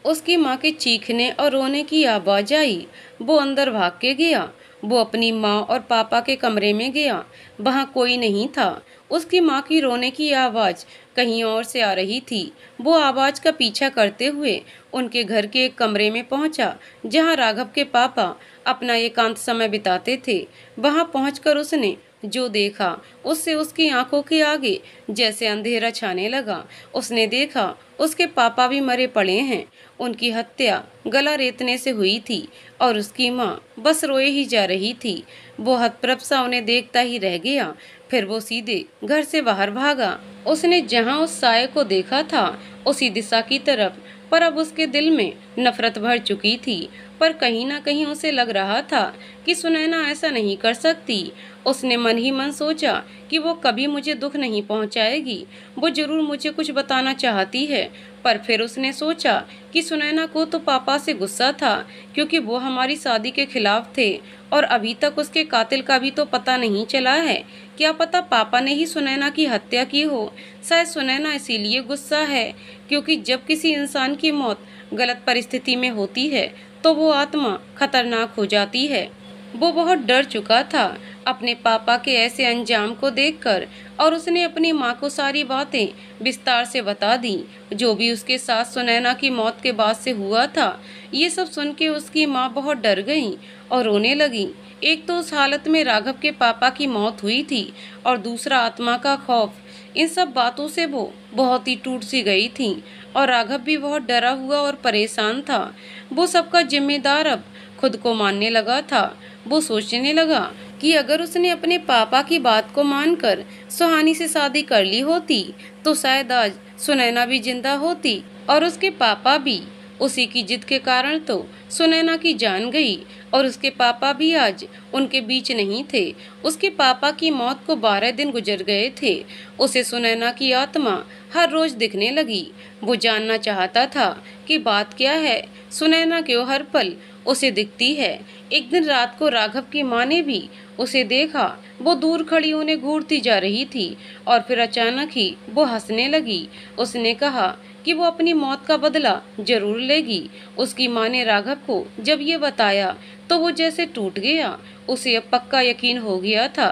उसकी माँ के चीखने और रोने की आवाज़ आई। वो अंदर भाग के गया। वो अपनी माँ और पापा के कमरे में गया। वहाँ कोई नहीं था। उसकी माँ की रोने की आवाज़ कहीं और से आ रही थी। वो आवाज़ का पीछा करते हुए उनके घर के एक कमरे में पहुंचा, जहाँ राघव के पापा अपना एकांत समय बिताते थे। वहाँ पहुंचकर उसने जो देखा उससे उसकी आंखों के आगे जैसे अंधेरा छाने लगा। उसने देखा उसके पापा भी मरे पड़े हैं। उनकी हत्या गला रेतने से हुई थी और उसकी माँ बस रोए ही जा रही थी। वो हतप्रभ सा उन्हें देखता ही रह गया। फिर वो सीधे घर से बाहर भागा। उसने जहाँ उस साये को देखा था उसी दिशा की तरफ पर अब उसके दिल में नफरत भर चुकी थी। पर कहीं ना कहीं उसे लग रहा था कि सुनैना ऐसा नहीं कर सकती। उसने मन ही मन सोचा कि वो कभी मुझे दुख नहीं पहुंचाएगी, वो जरूर मुझे कुछ बताना चाहती है। पर फिर उसने सोचा कि सुनैना को तो पापा से गुस्सा था, क्योंकि वो हमारी शादी के खिलाफ थे और अभी तक उसके कातिल का भी तो पता नहीं चला है। क्या पता पापा ने ही सुनैना की हत्या की हो। शायद सुनैना इसीलिए गुस्सा है, क्योंकि जब किसी इंसान की मौत गलत परिस्थिति में होती है तो वो आत्मा खतरनाक हो जाती है। वो बहुत डर चुका था अपने पापा के ऐसे अंजाम को देखकर, और उसने अपनी माँ को सारी बातें विस्तार से बता दी, जो भी उसके साथ सुनैना की मौत के बाद से हुआ था। ये सब सुन के उसकी माँ बहुत डर गई और रोने लगी। एक तो उस हालत में राघव के पापा की मौत हुई थी, और दूसरा आत्मा का खौफ। इन सब बातों से वो बहुत ही टूट सी गई थी, और राघव भी बहुत डरा हुआ और परेशान था। वो सबका जिम्मेदार अब खुद को मानने लगा था। वो सोचने लगा कि अगर उसने अपने पापा की बात को मानकर सुहानी से शादी कर ली होती तो शायद आज सुनैना भी जिंदा होती, और उसके पापा भी। उसी की जिद के कारण तो सुनैना की जान गई, और उसके पापा भी आज उनके बीच नहीं थे। उसके पापा की मौत को 12 दिन गुजर गए थे। उसे सुनैना की आत्मा हर रोज दिखने लगी। वो जानना चाहता था कि बात क्या है, सुनैना क्यों हर पल उसे दिखती है। एक दिन रात को राघव की माँ ने भी उसे देखा। वो दूर खड़ी उन्हें घूरती जा रही थी, और फिर अचानक ही वो हंसने लगी। उसने कहा कि वो अपनी मौत का बदला जरूर लेगी। उसकी माँ ने राघव को जब ये बताया तो वो जैसे टूट गया। उसे अब पक्का यकीन हो गया था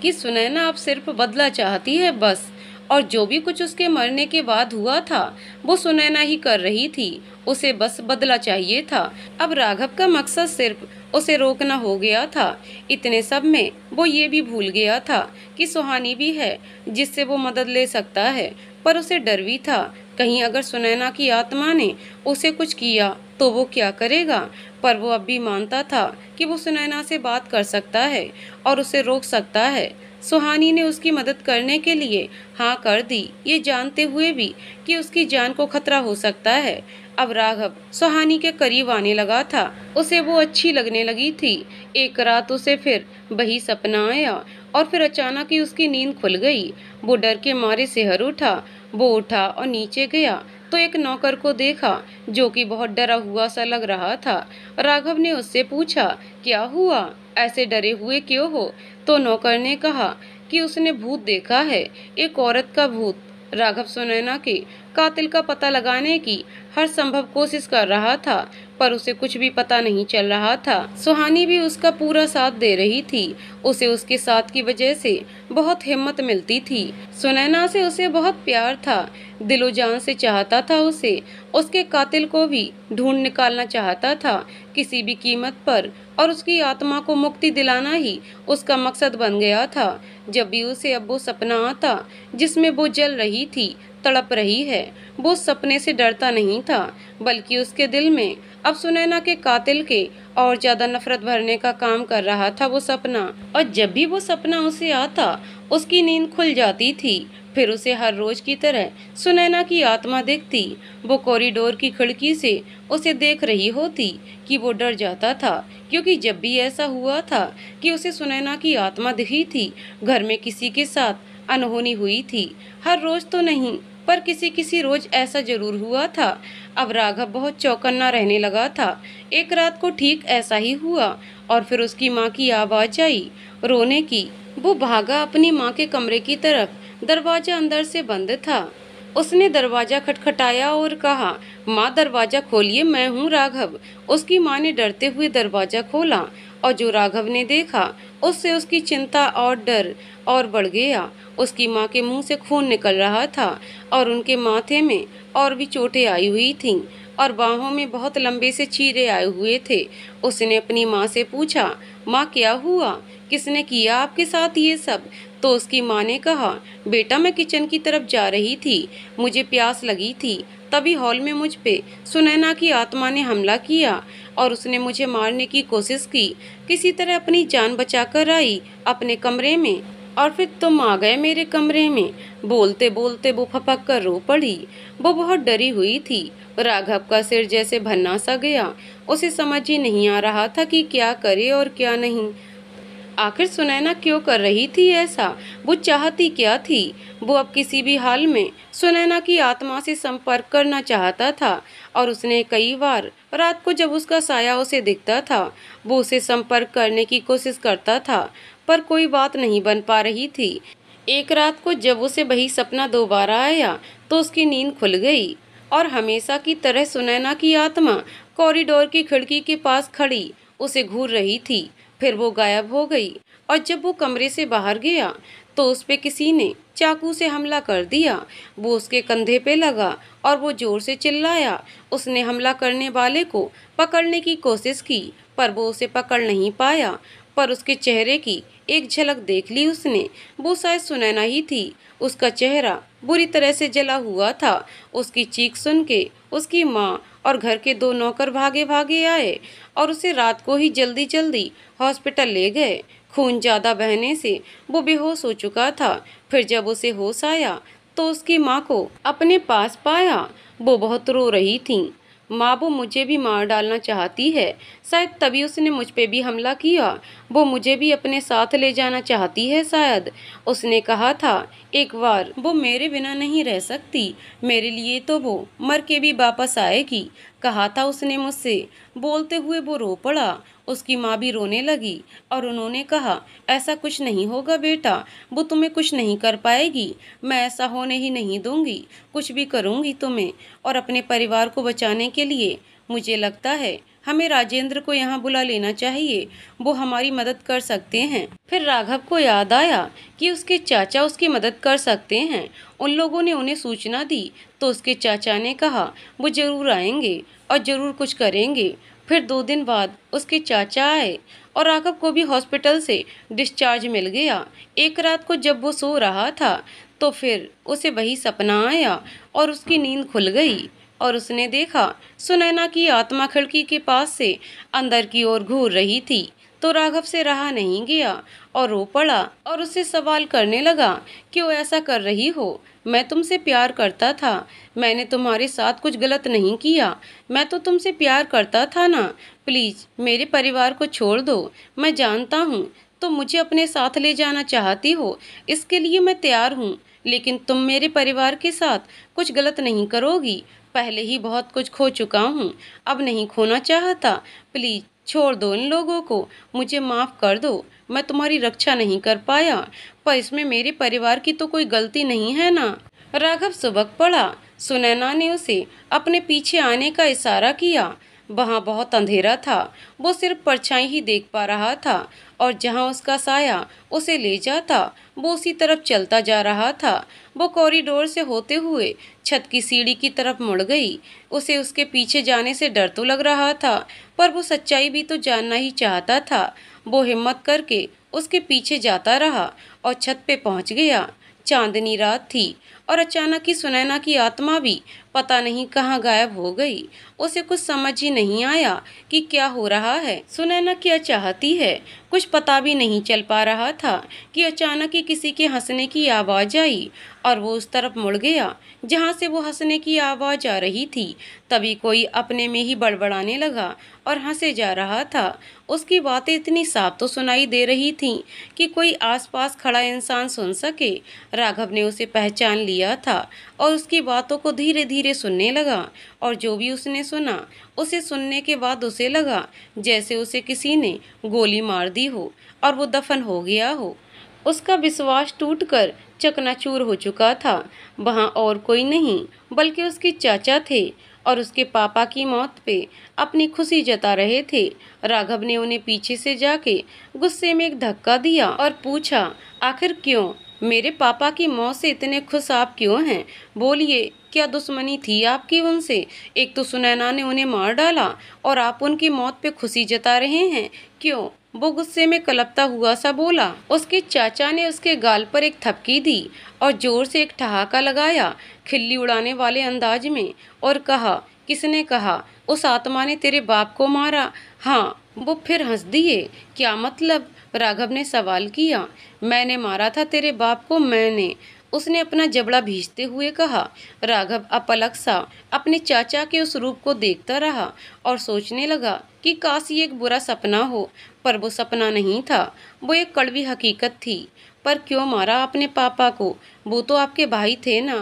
कि सुनैना अब सिर्फ बदला चाहती है बस, और जो भी कुछ उसके मरने के बाद हुआ था वो सुनैना ही कर रही थी। उसे बस बदला चाहिए था। अब राघव का मकसद सिर्फ उसे रोकना हो गया था। इतने सब में वो ये भी भूल गया था कि सुहानी भी है जिससे वो मदद ले सकता है। पर उसे डर भी था, कहीं अगर सुनैना की आत्मा ने उसे कुछ किया तो वो क्या करेगा। पर वो अब भी मानता था कि वो सुनैना से बात कर सकता है और उसे रोक सकता है। सुहानी ने उसकी मदद करने के लिए हाँ कर दी, ये जानते हुए भी कि उसकी जान को खतरा हो सकता है। अब राघव सुहानी के करीब आने लगा था। उसे वो अच्छी लगने लगी थी। एक रात उसे फिर वही सपना आया, और फिर अचानक ही उसकी नींद खुल गई। वो डर के मारे सिहर उठा। वो उठा और नीचे गया तो एक नौकर को देखा जो कि बहुत डरा हुआ सा लग रहा था। राघव ने उससे पूछा, क्या हुआ, ऐसे डरे हुए क्यों हो? तो नौकर ने कहा कि उसने भूत देखा है, एक औरत का भूत। राघव सुनैना के कातिल का पता लगाने की हर संभव कोशिश कर रहा था, पर उसे कुछ भी पता नहीं चल रहा था। सुहानी भी उसका पूरा साथ दे रही थी। उसे उसके साथ की वजह से बहुत हिम्मत मिलती थी। सुनैना से उसे बहुत प्यार था, दिलो जान से चाहता था उसे। उसके कातिल को भी ढूंढ निकालना चाहता था किसी भी कीमत पर, और उसकी आत्मा को मुक्ति दिलाना ही उसका मकसद बन गया था। जब भी उसे अब वो सपना आता जिसमें वो जल रही थी, तड़प रही है, वो सपने से डरता नहीं था, बल्कि उसके दिल में अब सुनैना के कातिल के और ज्यादा नफरत भरने का काम कर रहा था वो सपना। और जब भी वो सपना उसे आता उसकी नींद खुल जाती थी। फिर उसे हर रोज की तरह सुनैना की आत्मा दिखती। वो कॉरिडोर की खिड़की से उसे देख रही होती कि वो डर जाता था, क्योंकि जब भी ऐसा हुआ था कि उसे सुनैना की आत्मा दिखी थी, घर में किसी के साथ अनहोनी हुई थी। हर रोज तो नहीं, पर किसी किसी रोज ऐसा जरूर हुआ था। अब राघव बहुत चौकन्ना रहने लगा था। एक रात को ठीक ऐसा ही हुआ, और फिर उसकी माँ की आवाज आई रोने की। वो भागा अपनी माँ के कमरे की तरफ। दरवाजा अंदर से बंद था। उसने दरवाजा खटखटाया और कहा, माँ दरवाजा खोलिए, मैं हूँ राघव। उसकी माँ ने डरते हुए दरवाजा खोला, और जो राघव ने देखा उससे उसकी चिंता और डर और बढ़ गया। उसकी माँ के मुंह से खून निकल रहा था, और उनके माथे में और भी चोटें आई हुई थीं, और बाहों में बहुत लंबे से चीरे आए हुए थे। उसने अपनी माँ से पूछा, माँ क्या हुआ, किसने किया आपके साथ ये सब? तो उसकी माँ ने कहा, बेटा मैं किचन की तरफ जा रही थी, मुझे प्यास लगी थी, तभी हॉल में मुझ पे सुनैना की आत्मा ने हमला किया, और उसने मुझे मारने की कोशिश की। किसी तरह अपनी जान बचाकर आई अपने कमरे में। और फिर तुम आ गए मेरे कमरे में। बोलते बोलते वो फपक कर रो पड़ी। वो बहुत डरी हुई थी। राघव का सिर जैसे भन्ना सा गया। उसे समझ ही नहीं आ रहा था कि क्या करे और क्या नहीं। आखिर सुनैना क्यों कर रही थी ऐसा? वो चाहती क्या थी? वो अब किसी भी हाल में सुनैना की आत्मा से संपर्क करना चाहता था और उसने कई बार रात को जब उसका साया उसे दिखता था वो उसे संपर्क करने की कोशिश करता था, पर कोई बात नहीं बन पा रही थी। एक रात को जब उसे वही सपना दोबारा आया तो उसकी नींद खुल गई और हमेशा की तरह सुनैना की आत्मा कॉरिडोर की खिड़की के पास खड़ी उसे घूर रही थी। फिर वो गायब हो गई और जब वो कमरे से बाहर गया तो उस पे किसी ने चाकू से हमला कर दिया। वो उसके कंधे पे लगा और वो जोर से चिल्लाया। उसने हमला करने वाले को पकड़ने की कोशिश की पर वो उसे पकड़ नहीं पाया, पर उसके चेहरे की एक झलक देख ली उसने। वो शायद सुनैना ही थी। उसका चेहरा बुरी तरह से जला हुआ था। उसकी चीख सुन के उसकी माँ और घर के 2 नौकर भागे भागे आए और उसे रात को ही जल्दी जल्दी हॉस्पिटल ले गए। खून ज़्यादा बहने से वो बेहोश हो चुका था। फिर जब उसे होश आया तो उसकी माँ को अपने पास पाया। वो बहुत रो रही थी। माँ, वो मुझे भी मार डालना चाहती है। शायद तभी उसने मुझ पे भी हमला किया। वो मुझे भी अपने साथ ले जाना चाहती है शायद। उसने कहा था एक बार वो मेरे बिना नहीं रह सकती, मेरे लिए तो वो मर के भी वापस आएगी, कहा था उसने मुझसे। बोलते हुए वो रो पड़ा। उसकी माँ भी रोने लगी और उन्होंने कहा ऐसा कुछ नहीं होगा बेटा, वो तुम्हें कुछ नहीं कर पाएगी। मैं ऐसा होने ही नहीं दूंगी। कुछ भी करूंगी तुम्हें और अपने परिवार को बचाने के लिए। मुझे लगता है हमें राजेंद्र को यहाँ बुला लेना चाहिए, वो हमारी मदद कर सकते हैं। फिर राघव को याद आया कि उसके चाचा उसकी मदद कर सकते हैं। उन लोगों ने उन्हें सूचना दी तो उसके चाचा ने कहा वो जरूर आएंगे और जरूर कुछ करेंगे। फिर 2 दिन बाद उसके चाचा आए और राघव को भी हॉस्पिटल से डिस्चार्ज मिल गया। एक रात को जब वो सो रहा था तो फिर उसे वही सपना आया और उसकी नींद खुल गई और उसने देखा सुनैना की आत्मा खिड़की के पास से अंदर की ओर घूर रही थी। तो राघव से रहा नहीं गया और रो पड़ा और उससे सवाल करने लगा, क्यों ऐसा कर रही हो? मैं तुमसे प्यार करता था। मैंने तुम्हारे साथ कुछ गलत नहीं किया। मैं तो तुमसे प्यार करता था ना। प्लीज मेरे परिवार को छोड़ दो। मैं जानता हूँ तुम मुझे अपने साथ ले जाना चाहती हो, इसके लिए मैं तैयार हूँ, लेकिन तुम मेरे परिवार के साथ कुछ गलत नहीं करोगी। पहले ही बहुत कुछ खो चुका हूँ, अब नहीं खोना चाहता। प्लीज छोड़ दो इन लोगों को, मुझे माफ कर दो। मैं तुम्हारी रक्षा नहीं कर पाया, पर इसमें मेरे परिवार की तो कोई गलती नहीं है ना। राघव सुबह पड़ा। सुनैना ने उसे अपने पीछे आने का इशारा किया। वहाँ बहुत अंधेरा था। वो सिर्फ परछाई ही देख पा रहा था और जहाँ उसका साया उसे ले जाता वो उसी तरफ चलता जा रहा था। वो कॉरिडोर से होते हुए छत की सीढ़ी की तरफ मुड़ गई। उसे उसके पीछे जाने से डर तो लग रहा था, पर वो सच्चाई भी तो जानना ही चाहता था। वो हिम्मत करके उसके पीछे जाता रहा और छत पे पहुंच गया। चांदनी रात थी और अचानक ही सुनैना की आत्मा भी पता नहीं कहाँ गायब हो गई। उसे कुछ समझ ही नहीं आया कि क्या हो रहा है, सुनैना क्या चाहती है। कुछ पता भी नहीं चल पा रहा था कि अचानक ही किसी के हंसने की आवाज़ आई और वो उस तरफ मुड़ गया जहाँ से वो हंसने की आवाज़ आ रही थी। तभी कोई अपने में ही बड़बड़ाने लगा और हंसे जा रहा था। उसकी बातें इतनी साफ तो सुनाई दे रही थीं कि कोई आसपास खड़ा इंसान सुन सके। राघव ने उसे पहचान लिया था और उसकी बातों को धीरे धीरे सुनने लगा और जो भी उसने सुना उसे सुनने के बाद उसे लगा जैसे उसे किसी ने गोली मार दी हो और वो दफन हो गया हो। उसका विश्वास टूटकर चकनाचूर हो चुका था। वहाँ और कोई नहीं बल्कि उसके चाचा थे और उसके पापा की मौत पे अपनी खुशी जता रहे थे। राघव ने उन्हें पीछे से जाके गुस्से में एक धक्का दिया और पूछा, आखिर क्यों? मेरे पापा की मौत से इतने खुश आप क्यों हैं? बोलिए, क्या दुश्मनी थी आपकी उनसे? एक तो सुनैना ने उन्हें मार डाला और आप उनकी मौत पे खुशी जता रहे हैं, क्यों? वो गुस्से में कलपता हुआ सा बोला। उसके चाचा ने उसके गाल पर एक थपकी दी और जोर से एक ठहाका लगाया, खिल्ली उड़ाने वाले अंदाज में, और कहा, किसने कहा? उस आत्मा ने तेरे बाप को मारा? हाँ, वो फिर हंस दिए। क्या मतलब? राघव ने सवाल किया। मैंने मारा था तेरे बाप को, मैंने, उसने अपना जबड़ा भींचते हुए कहा। राघव अपलक सा अपने चाचा के उस रूप को देखता रहा और सोचने लगा कि काश ये एक बुरा सपना हो, पर वो सपना नहीं था, वो एक कड़वी हकीकत थी। पर क्यों मारा अपने पापा को? वो तो आपके भाई थे ना।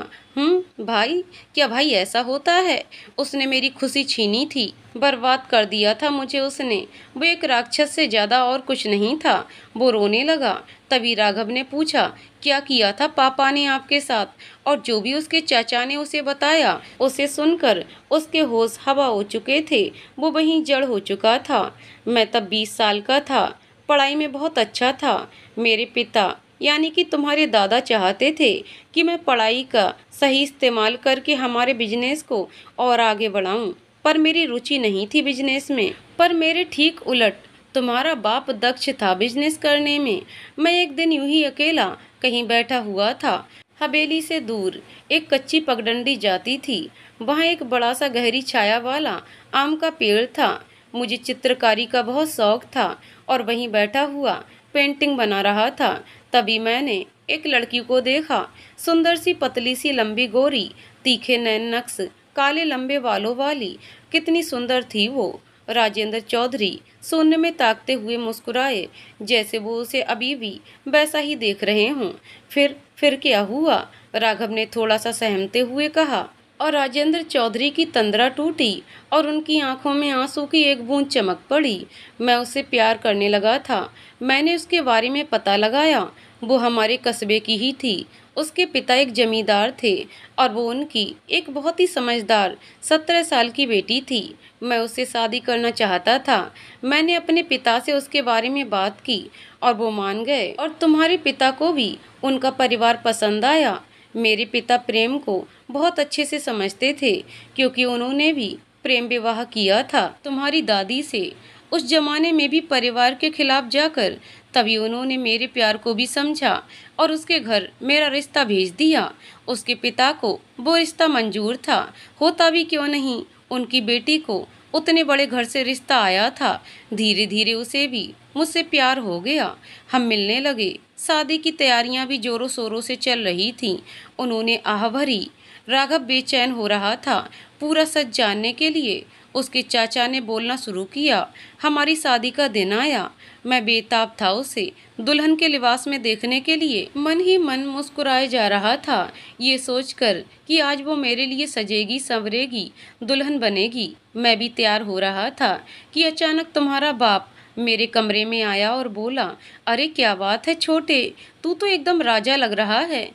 भाई? क्या भाई ऐसा होता है? उसने मेरी खुशी छीनी थी, बर्बाद कर दिया था मुझे उसने। वो एक राक्षस से ज्यादा और कुछ नहीं था। वो रोने लगा। तभी राघव ने पूछा, क्या किया था पापा ने आपके साथ? और जो भी उसके चाचा ने उसे बताया, उसे सुनकर उसके होश हवा हो चुके थे। वो वहीं जड़ हो चुका था। मैं तब 20 साल का था, पढ़ाई में बहुत अच्छा था। मेरे पिता यानी कि तुम्हारे दादा चाहते थे कि मैं पढ़ाई का सही इस्तेमाल करके हमारे बिजनेस को और आगे बढ़ाऊं, पर मेरी रुचि नहीं थी बिजनेस में। पर मेरे ठीक उलट तुम्हारा बाप दक्ष था बिजनेस करने में। मैं एक दिन यूं ही अकेला कहीं बैठा हुआ था। हवेली से दूर एक कच्ची पगडंडी जाती थी। वहाँ एक बड़ा सा गहरी छाया वाला आम का पेड़ था। मुझे चित्रकारी का बहुत शौक था और वहीं बैठा हुआ पेंटिंग बना रहा था। तभी मैंने एक लड़की को देखा। सुंदर सी, पतली सी, लंबी गोरी, तीखे नैन नक्श, काले लंबे बालों वाली। कितनी सुंदर थी वो। राजेंद्र चौधरी शून्य में ताकते हुए मुस्कुराए, जैसे वो उसे अभी भी वैसा ही देख रहे हों। फिर क्या हुआ? राघव ने थोड़ा सा सहमते हुए कहा। और राजेंद्र चौधरी की तंद्रा टूटी और उनकी आंखों में आंसू की एक बूंद चमक पड़ी। मैं उससे प्यार करने लगा था। मैंने उसके बारे में पता लगाया। वो हमारे कस्बे की ही थी। उसके पिता एक जमींदार थे और वो उनकी एक बहुत ही समझदार 17 साल की बेटी थी। मैं उससे शादी करना चाहता था। मैंने अपने पिता से उसके बारे में बात की और वो मान गए। और तुम्हारे पिता को भी उनका परिवार पसंद आया। मेरे पिता प्रेम को बहुत अच्छे से समझते थे, क्योंकि उन्होंने भी प्रेम विवाह किया था तुम्हारी दादी से, उस जमाने में भी परिवार के खिलाफ जाकर। तभी उन्होंने मेरे प्यार को भी समझा और उसके घर मेरा रिश्ता भेज दिया। उसके पिता को वो रिश्ता मंजूर था। होता भी क्यों नहीं, उनकी बेटी को उतने बड़े घर से रिश्ता आया था। धीरे धीरे उसे भी मुझसे प्यार हो गया। हम मिलने लगे। शादी की तैयारियां भी जोरों शोरों से चल रही थीं। उन्होंने आह भरी। राघव बेचैन हो रहा था पूरा सच जानने के लिए। उसके चाचा ने बोलना शुरू किया। हमारी शादी का दिन आया। मैं बेताब था उसे दुल्हन के लिबास में देखने के लिए। मन ही मन मुस्कुराए जा रहा था, ये सोचकर कि आज वो मेरे लिए सजेगी, संवरेगी, दुल्हन बनेगी। मैं भी तैयार हो रहा था कि अचानक तुम्हारा बाप मेरे कमरे में आया और बोला, अरे क्या बात है छोटे, तू तो एकदम राजा लग रहा है,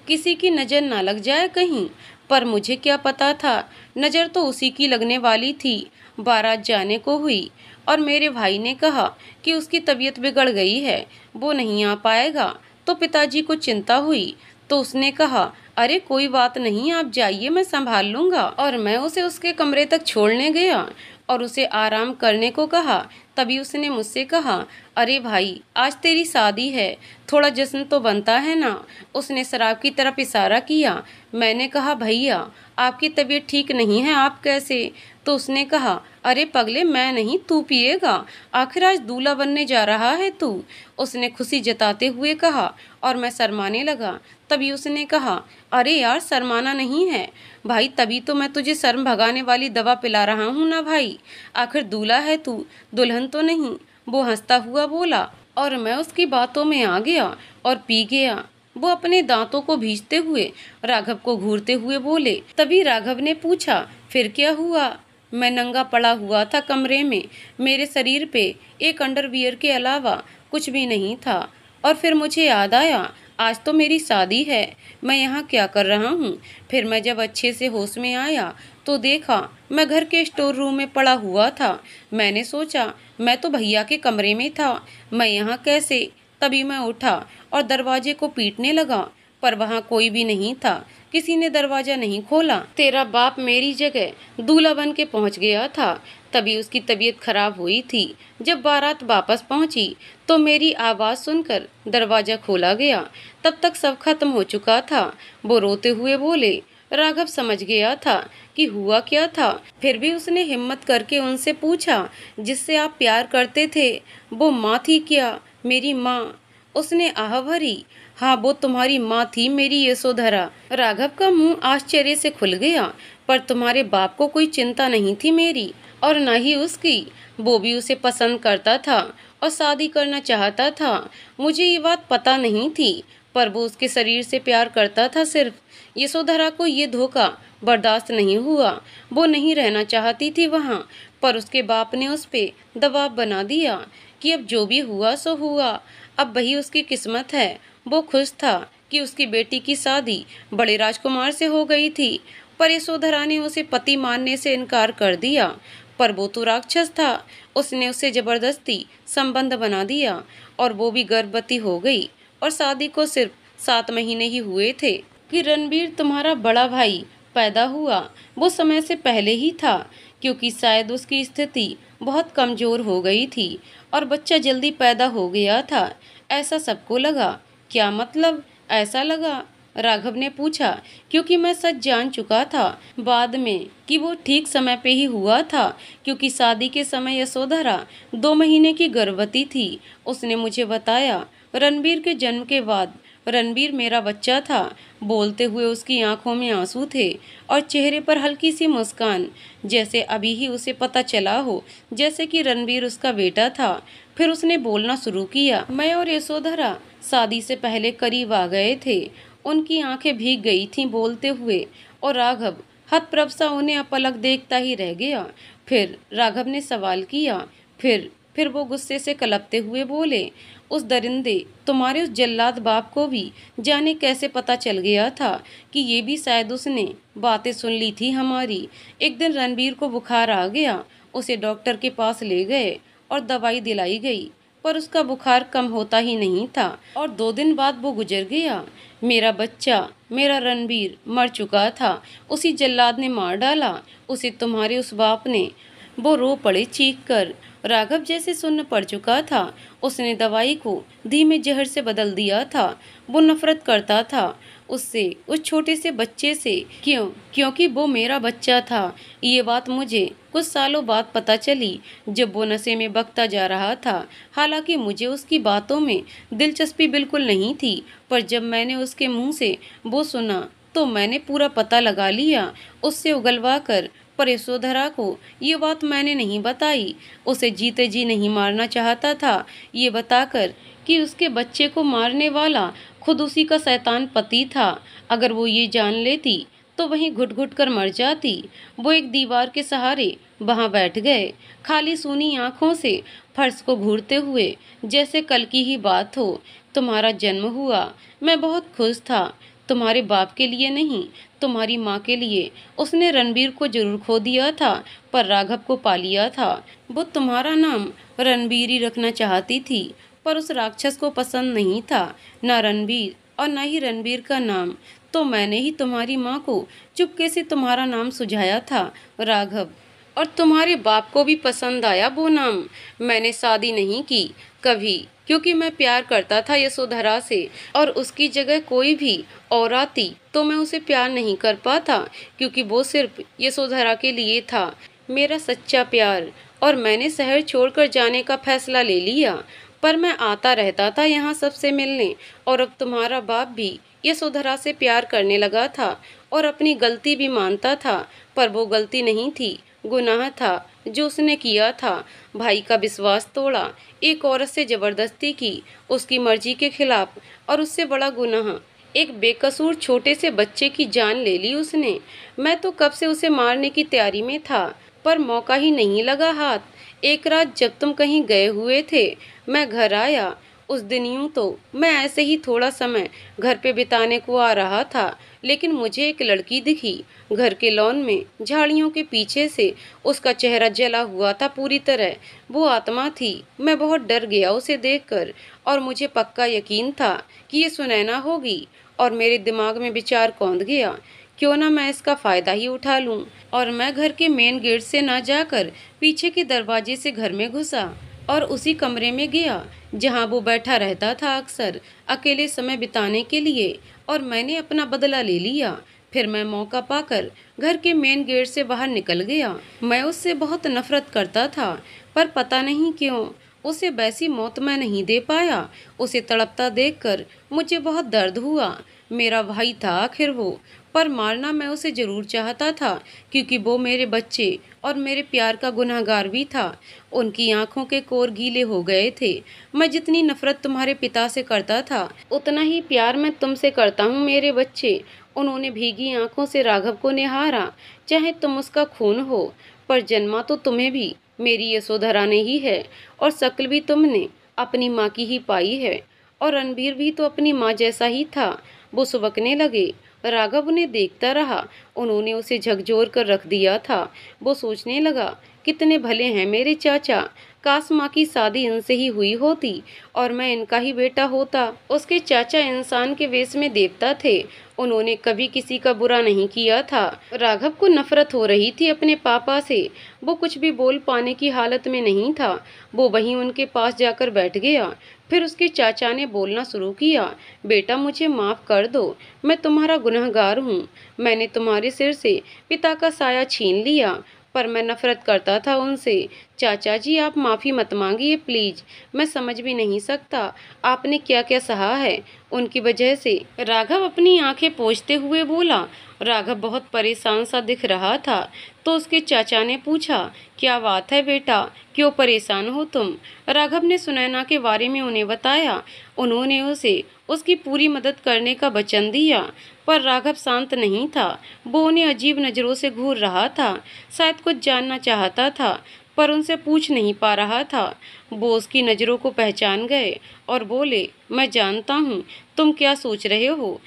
किसी की नज़र ना लग जाए कहीं। पर मुझे क्या पता था, नज़र तो उसी की लगने वाली थी। बारात जाने को हुई और मेरे भाई ने कहा कि उसकी तबीयत बिगड़ गई है, वो नहीं आ पाएगा। तो पिताजी को चिंता हुई, तो उसने कहा, अरे कोई बात नहीं, आप जाइए, मैं संभाल लूंगा। और मैं उसे उसके कमरे तक छोड़ने गया और उसे आराम करने को कहा। तभी उसने मुझसे कहा, अरे भाई आज तेरी शादी है, थोड़ा जश्न तो बनता है ना। उसने शराब की तरफ इशारा किया। मैंने कहा, भैया आपकी तबीयत ठीक नहीं है, आप कैसे? तो उसने कहा, अरे पगले मैं नहीं, तू पिएगा, आखिर आज दूल्हा बनने जा रहा है तू। उसने खुशी जताते हुए कहा और मैं शर्माने लगा। तभी उसने कहा, अरे यार शर्माना नहीं है भाई, तभी तो मैं तुझे शर्म भगाने वाली दवा पिला रहा हूँ ना भाई, आखिर दूल्हा है तू, दुल्हन तो नहीं। वो हंसता हुआ बोला और मैं उसकी बातों में आ गया और पी गया। वो अपने दांतों को भींचते हुए राघव को घूरते हुए बोले। तभी राघव ने पूछा, फिर क्या हुआ? मैं नंगा पड़ा हुआ था कमरे में। मेरे शरीर पे एक अंडरवियर के अलावा कुछ भी नहीं था। और फिर मुझे याद आया, आज तो मेरी शादी है, मैं यहाँ क्या कर रहा हूँ। फिर मैं जब अच्छे से होश में आया तो देखा मैं घर के स्टोर रूम में पड़ा हुआ था। मैंने सोचा मैं तो भैया के कमरे में था, मैं यहाँ कैसे? तभी मैं उठा और दरवाजे को पीटने लगा, पर वहाँ कोई भी नहीं था। किसी ने दरवाजा नहीं खोला। तेरा बाप मेरी जगह दूल्हा बन के पहुँच गया था। तभी उसकी तबीयत खराब हुई थी। जब बारात वापस पहुंची तो मेरी आवाज़ सुनकर दरवाज़ा खोला गया। तब तक सब खत्म हो चुका था। वो रोते हुए बोले, राघव समझ गया था कि हुआ क्या था। फिर भी उसने हिम्मत करके उनसे पूछा, जिससे आप प्यार करते थे, वो माँ थी क्या? मेरी माँ? उसने आह भरी। हाँ, वो तुम्हारी माँ थी, मेरी यशोधरा। राघव का मुंह आश्चर्य से खुल गया। पर तुम्हारे बाप को कोई चिंता नहीं थी मेरी, और न ही उसकी। वो भी उसे पसंद करता था और शादी करना चाहता था। मुझे ये बात पता नहीं थी, पर वो उसके शरीर से प्यार करता था सिर्फ। यशोधरा को ये धोखा बर्दाश्त नहीं हुआ। वो नहीं रहना चाहती थी वहाँ, पर उसके बाप ने उस पे दबाव बना दिया कि अब जो भी हुआ सो हुआ। अब वही उसकी किस्मत है। वो खुश था कि उसकी बेटी की शादी बड़े राजकुमार से हो गई थी, पर यशोधरा ने उसे पति मानने से इनकार कर दिया। पर वो तो राक्षस था। उसने उसे जबरदस्ती संबंध बना दिया और वो भी गर्भवती हो गई। और शादी को सिर्फ 7 महीने ही हुए थे कि रणबीर तुम्हारा बड़ा भाई पैदा हुआ। वो समय से पहले ही था, क्योंकि शायद उसकी स्थिति बहुत कमजोर हो गई थी और बच्चा जल्दी पैदा हो गया था, ऐसा सबको लगा। क्या मतलब ऐसा लगा? राघव ने पूछा, क्योंकि मैं सच जान चुका था बाद में कि वो ठीक समय पे ही हुआ था, क्योंकि शादी के समय यशोधरा 2 महीने की गर्भवती थी। उसने मुझे बताया। रणबीर के जन्म के बाद रणबीर मेरा बच्चा था। बोलते हुए उसकी आंखों में आंसू थे और चेहरे पर हल्की सी मुस्कान, जैसे अभी ही उसे पता चला हो, जैसे कि रणबीर उसका बेटा था। फिर उसने बोलना शुरू किया। मैं और यशोधरा शादी से पहले करीब आ गए थे। उनकी आंखें भीग गई थीं बोलते हुए, और राघव हतप्रभ सा उन्हें अपलक देखता ही रह गया। फिर राघव ने सवाल किया। फिर वो गुस्से से कलपते हुए बोले, उस दरिंदे तुम्हारे उस जल्लाद बाप को भी जाने कैसे पता चल गया था कि ये भी शायद उसने बातें सुन ली थी हमारी। एक दिन रणबीर को बुखार आ गया। उसे डॉक्टर के पास ले गए और दवाई दिलाई गई, पर उसका बुखार कम होता ही नहीं था और 2 दिन बाद वो गुजर गया। मेरा बच्चा, मेरा रणबीर मर चुका था। उसी जल्लाद ने मार डाला उसे, तुम्हारे उस बाप ने। वो रो पड़े चीख कर। राघव जैसे सुन्न पड़ चुका था। उसने दवाई को धीमे जहर से बदल दिया था। वो नफरत करता था उससे, उस छोटे से बच्चे से। क्योंकि वो मेरा बच्चा था। ये बात मुझे कुछ सालों बाद पता चली, जब वो नशे में बकता जा रहा था। हालांकि मुझे उसकी बातों में दिलचस्पी बिल्कुल नहीं थी, पर जब मैंने उसके मुंह से वो सुना तो मैंने पूरा पता लगा लिया, उससे उगलवा कर। पर यशोधरा को ये बात मैंने नहीं बताई। उसे जीते जी नहीं मारना चाहता था, ये बताकर कि उसके बच्चे को मारने वाला खुद उसी का शैतान पति था। अगर वो ये जान लेती तो वहीं घुट घुट कर मर जाती। वो एक दीवार के सहारे वहां बैठ गए, खाली सूनी आंखों से फर्श को घूरते हुए, जैसे कल की ही बात हो। तुम्हारा जन्म हुआ, मैं बहुत खुश था। तुम्हारे बाप के लिए नहीं, तुम्हारी माँ के लिए। उसने रणबीर को जरूर खो दिया था, पर राघव को पा लिया था। वो तुम्हारा नाम रणबीर ही रखना चाहती थी, पर उस राक्षस को पसंद नहीं था न रणबीर और न ही रणबीर का नाम। तो मैंने ही तुम्हारी माँ को चुपके से तुम्हारा नाम सुझाया था, राघव। और तुम्हारे बाप को भी पसंद आया वो नाम। मैंने शादी नहीं की कभी, क्योंकि मैं प्यार करता था यशोधरा से, और उसकी जगह कोई भी और आती तो मैं उसे प्यार नहीं कर पाता, क्योंकि वो सिर्फ यशोधरा के लिए था, मेरा सच्चा प्यार। और मैंने शहर छोड़कर जाने का फैसला ले लिया, पर मैं आता रहता था यहाँ सबसे मिलने। और अब तुम्हारा बाप भी यशोधरा से प्यार करने लगा था और अपनी गलती भी मानता था, पर वो गलती नहीं थी, गुनाह था जो उसने किया था। भाई का विश्वास तोड़ा, एक औरत से जबरदस्ती की, उसकी मर्जी के खिलाफ, और उससे बड़ा गुनाह, एक बेकसूर छोटे से बच्चे की जान ले ली उसने। मैं तो कब से उसे मारने की तैयारी में था, पर मौका ही नहीं लगा हाथ। एक रात जब तुम कहीं गए हुए थे, मैं घर आया। उस दिन यूं तो मैं ऐसे ही थोड़ा समय घर पे बिताने को आ रहा था, लेकिन मुझे एक लड़की दिखी घर के लॉन में, झाड़ियों के पीछे से। उसका चेहरा जला हुआ था पूरी तरह। वो आत्मा थी। मैं बहुत डर गया उसे देखकर, और मुझे पक्का यकीन था कि ये सुनैना होगी। और मेरे दिमाग में विचार कौंध गया, क्यों ना मैं इसका फायदा ही उठा लूं। और मैं घर के मेन गेट से ना जाकर पीछे के दरवाजे से घर में घुसा और उसी कमरे में गया जहां वो बैठा रहता था अक्सर अकेले समय बिताने के लिए। और मैंने अपना बदला ले लिया। फिर मैं मौका पाकर घर के मेन गेट से बाहर निकल गया। मैं उससे बहुत नफरत करता था, पर पता नहीं क्यों उसे वैसी मौत मैं नहीं दे पाया। उसे तड़पता देखकर मुझे बहुत दर्द हुआ। मेरा भाई था आखिर वो, पर मारना मैं उसे जरूर चाहता था, क्योंकि वो मेरे बच्चे और मेरे प्यार का गुनहगार भी था। उनकी आंखों के कोर गीले हो गए थे। मैं जितनी नफरत तुम्हारे पिता से करता था, उतना ही प्यार मैं तुमसे करता हूँ मेरे बच्चे। उन्होंने भीगी आंखों से राघव को निहारा। चाहे तुम उसका खून हो, पर जन्मा तो तुम्हें भी मेरी यशोधरा ने ही है, और शक्ल भी तुमने अपनी माँ की ही पाई है। और रणबीर भी तो अपनी माँ जैसा ही था। वो सुबकने लगे। राघव उन्हें देखता रहा। उन्होंने उसे झकझोर कर रख दिया था। वो सोचने लगा, कितने भले हैं मेरे चाचा। काश माँ की शादी इनसे ही हुई होती और मैं इनका ही बेटा होता। उसके चाचा इंसान के वेश में देवता थे। उन्होंने कभी किसी का बुरा नहीं किया था। राघव को नफरत हो रही थी अपने पापा से। वो कुछ भी बोल पाने की हालत में नहीं था। वो वहीं उनके पास जाकर बैठ गया। फिर उसके चाचा ने बोलना शुरू किया, बेटा मुझे माफ़ कर दो, मैं तुम्हारा गुनहगार हूँ। मैंने तुम्हारे सिर से पिता का साया छीन लिया, पर मैं नफरत करता था उनसे। चाचा जी आप माफ़ी मत मांगिए प्लीज। मैं समझ भी नहीं सकता आपने क्या क्या सहा है उनकी वजह से। राघव अपनी आंखें पोंछते हुए बोला। राघव बहुत परेशान सा दिख रहा था, तो उसके चाचा ने पूछा, क्या बात है बेटा, क्यों परेशान हो तुम? राघव ने सुनैना के बारे में उन्हें बताया। उन्होंने उसे उसकी पूरी मदद करने का वचन दिया, पर राघव शांत नहीं था। वो उन्हें अजीब नज़रों से घूर रहा था। शायद कुछ जानना चाहता था, पर उनसे पूछ नहीं पा रहा था। वो उसकी नज़रों को पहचान गए और बोले, मैं जानता हूँ तुम क्या सोच रहे हो।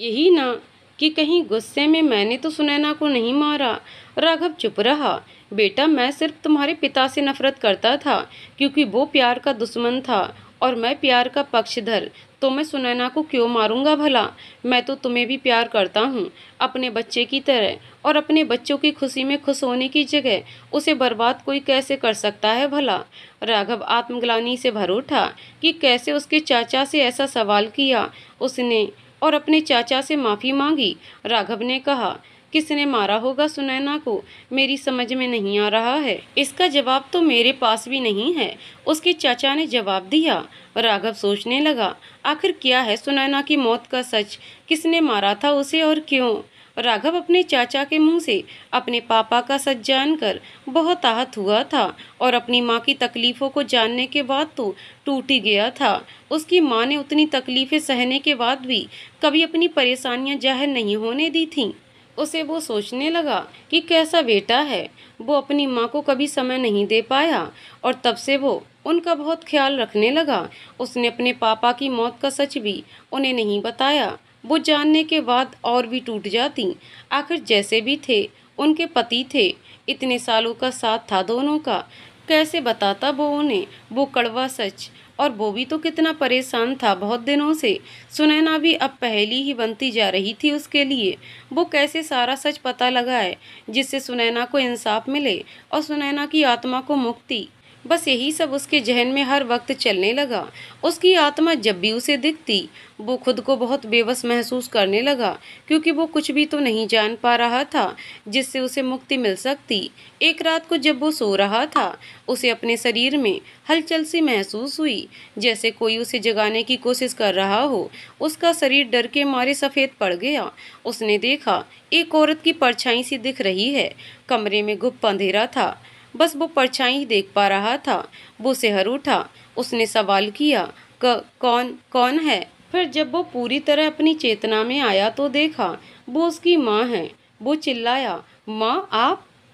यही ना कि कहीं गुस्से में मैंने तो सुनैना को नहीं मारा। राघव चुप रहा। बेटा मैं सिर्फ तुम्हारे पिता से नफरत करता था, क्योंकि वो प्यार का दुश्मन था और मैं प्यार का पक्षधर। तो मैं सुनैना को क्यों मारूंगा भला? मैं तो तुम्हें भी प्यार करता हूँ, अपने बच्चे की तरह। और अपने बच्चों की खुशी में खुश होने की जगह उसे बर्बाद कोई कैसे कर सकता है भला? राघव आत्मग्लानि से भर उठा कि कैसे उसके चाचा से ऐसा सवाल किया उसने, और अपने चाचा से माफ़ी मांगी। राघव ने कहा, किसने मारा होगा सुनैना को? मेरी समझ में नहीं आ रहा है। इसका जवाब तो मेरे पास भी नहीं है, उसके चाचा ने जवाब दिया। राघव सोचने लगा, आखिर क्या है सुनैना की मौत का सच? किसने मारा था उसे और क्यों? राघव अपने चाचा के मुंह से अपने पापा का सच जानकर बहुत आहत हुआ था, और अपनी माँ की तकलीफ़ों को जानने के बाद तो टूट ही गया था। उसकी माँ ने उतनी तकलीफ़ें सहने के बाद भी कभी अपनी परेशानियाँ जाहिर नहीं होने दी थीं। उसे वो सोचने लगा कि कैसा बेटा है। वो अपनी माँ को कभी समय नहीं दे पाया, और तब से वो उनका बहुत ख्याल रखने लगा। उसने अपने पापा की मौत का सच भी उन्हें नहीं बताया। वो जानने के बाद और भी टूट जाती। आखिर जैसे भी थे उनके पति थे, इतने सालों का साथ था दोनों का। कैसे बताता वो उन्हें वो कड़वा सच? और वो भी तो कितना परेशान था बहुत दिनों से। सुनैना भी अब पहेली ही बनती जा रही थी उसके लिए। वो कैसे सारा सच पता लगाए जिससे सुनैना को इंसाफ मिले और सुनैना की आत्मा को मुक्ति। बस यही सब उसके जहन में हर वक्त चलने लगा। उसकी आत्मा जब भी उसे दिखती, वो खुद को बहुत बेबस महसूस करने लगा, क्योंकि वो कुछ भी तो नहीं जान पा रहा था जिससे उसे मुक्ति मिल सकती। एक रात को जब वो सो रहा था, उसे अपने शरीर में हलचल सी महसूस हुई, जैसे कोई उसे जगाने की कोशिश कर रहा हो। उसका शरीर डर के मारे सफ़ेद पड़ गया। उसने देखा एक औरत की परछाई सी दिख रही है। कमरे में गुप्त अंधेरा था, बस वो परछाई ही देख पा रहा था। वो सिहर उठा। उसने सवाल किया, कौन कौन है? फिर जब वो पूरी तरह अपनी चेतना में आया तो देखा वो उसकी माँ है। वो चिल्लाया, माँ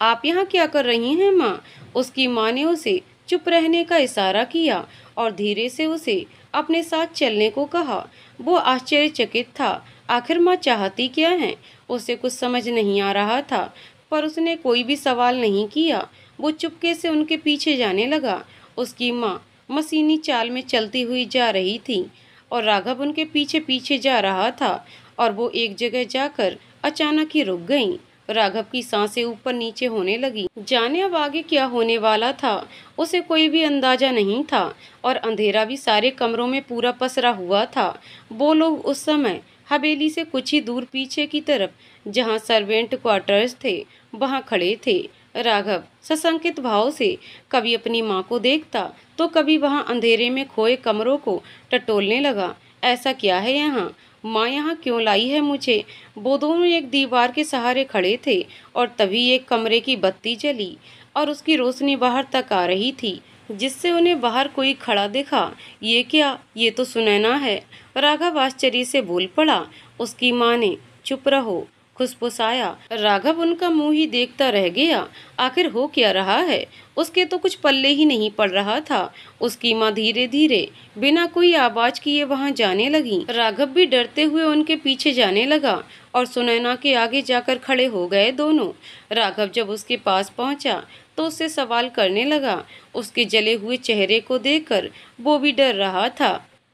आप यहाँ क्या कर रही हैं माँ? उसकी माँ ने उसे चुप रहने का इशारा किया और धीरे से उसे अपने साथ चलने को कहा। वो आश्चर्यचकित था। आखिर माँ चाहती क्या है? उसे कुछ समझ नहीं आ रहा था, पर उसने कोई भी सवाल नहीं किया। वो चुपके से उनके पीछे जाने लगा। उसकी माँ मशीनी चाल में चलती हुई जा रही थी और राघव उनके पीछे पीछे जा रहा था, और वो एक जगह जाकर अचानक ही रुक गईं। राघव की सांसें ऊपर नीचे होने लगी। जाने अब आगे क्या होने वाला था उसे कोई भी अंदाजा नहीं था, और अंधेरा भी सारे कमरों में पूरा पसरा हुआ था। वो लोग उस समय हवेली से कुछ ही दूर पीछे की तरफ, जहाँ सर्वेंट क्वार्टर्स थे, वहाँ खड़े थे। राघव सशंकित भाव से कभी अपनी माँ को देखता तो कभी वहाँ अंधेरे में खोए कमरों को टटोलने लगा। ऐसा क्या है यहाँ? माँ यहाँ क्यों लाई है मुझे? वो दोनों एक दीवार के सहारे खड़े थे और तभी एक कमरे की बत्ती जली और उसकी रोशनी बाहर तक आ रही थी, जिससे उन्हें बाहर कोई खड़ा दिखा। ये क्या? ये तो सुनैना है। राघव आश्चर्य से बोल पड़ा। उसकी माँ ने चुप रहो खुसफुसाया। राघव उनका मुंह ही देखता रह गया। आखिर हो क्या रहा है? उसके तो कुछ पल्ले ही नहीं पड़ रहा था। उसकी माँ धीरे धीरे बिना कोई आवाज किए वहां जाने लगी। राघव भी डरते हुए उनके पीछे जाने लगा और सुनैना के आगे जाकर खड़े हो गए दोनों। राघव जब उसके पास पहुंचा तो उससे सवाल करने लगा। उसके जले हुए चेहरे को देखकर वो भी डर रहा था,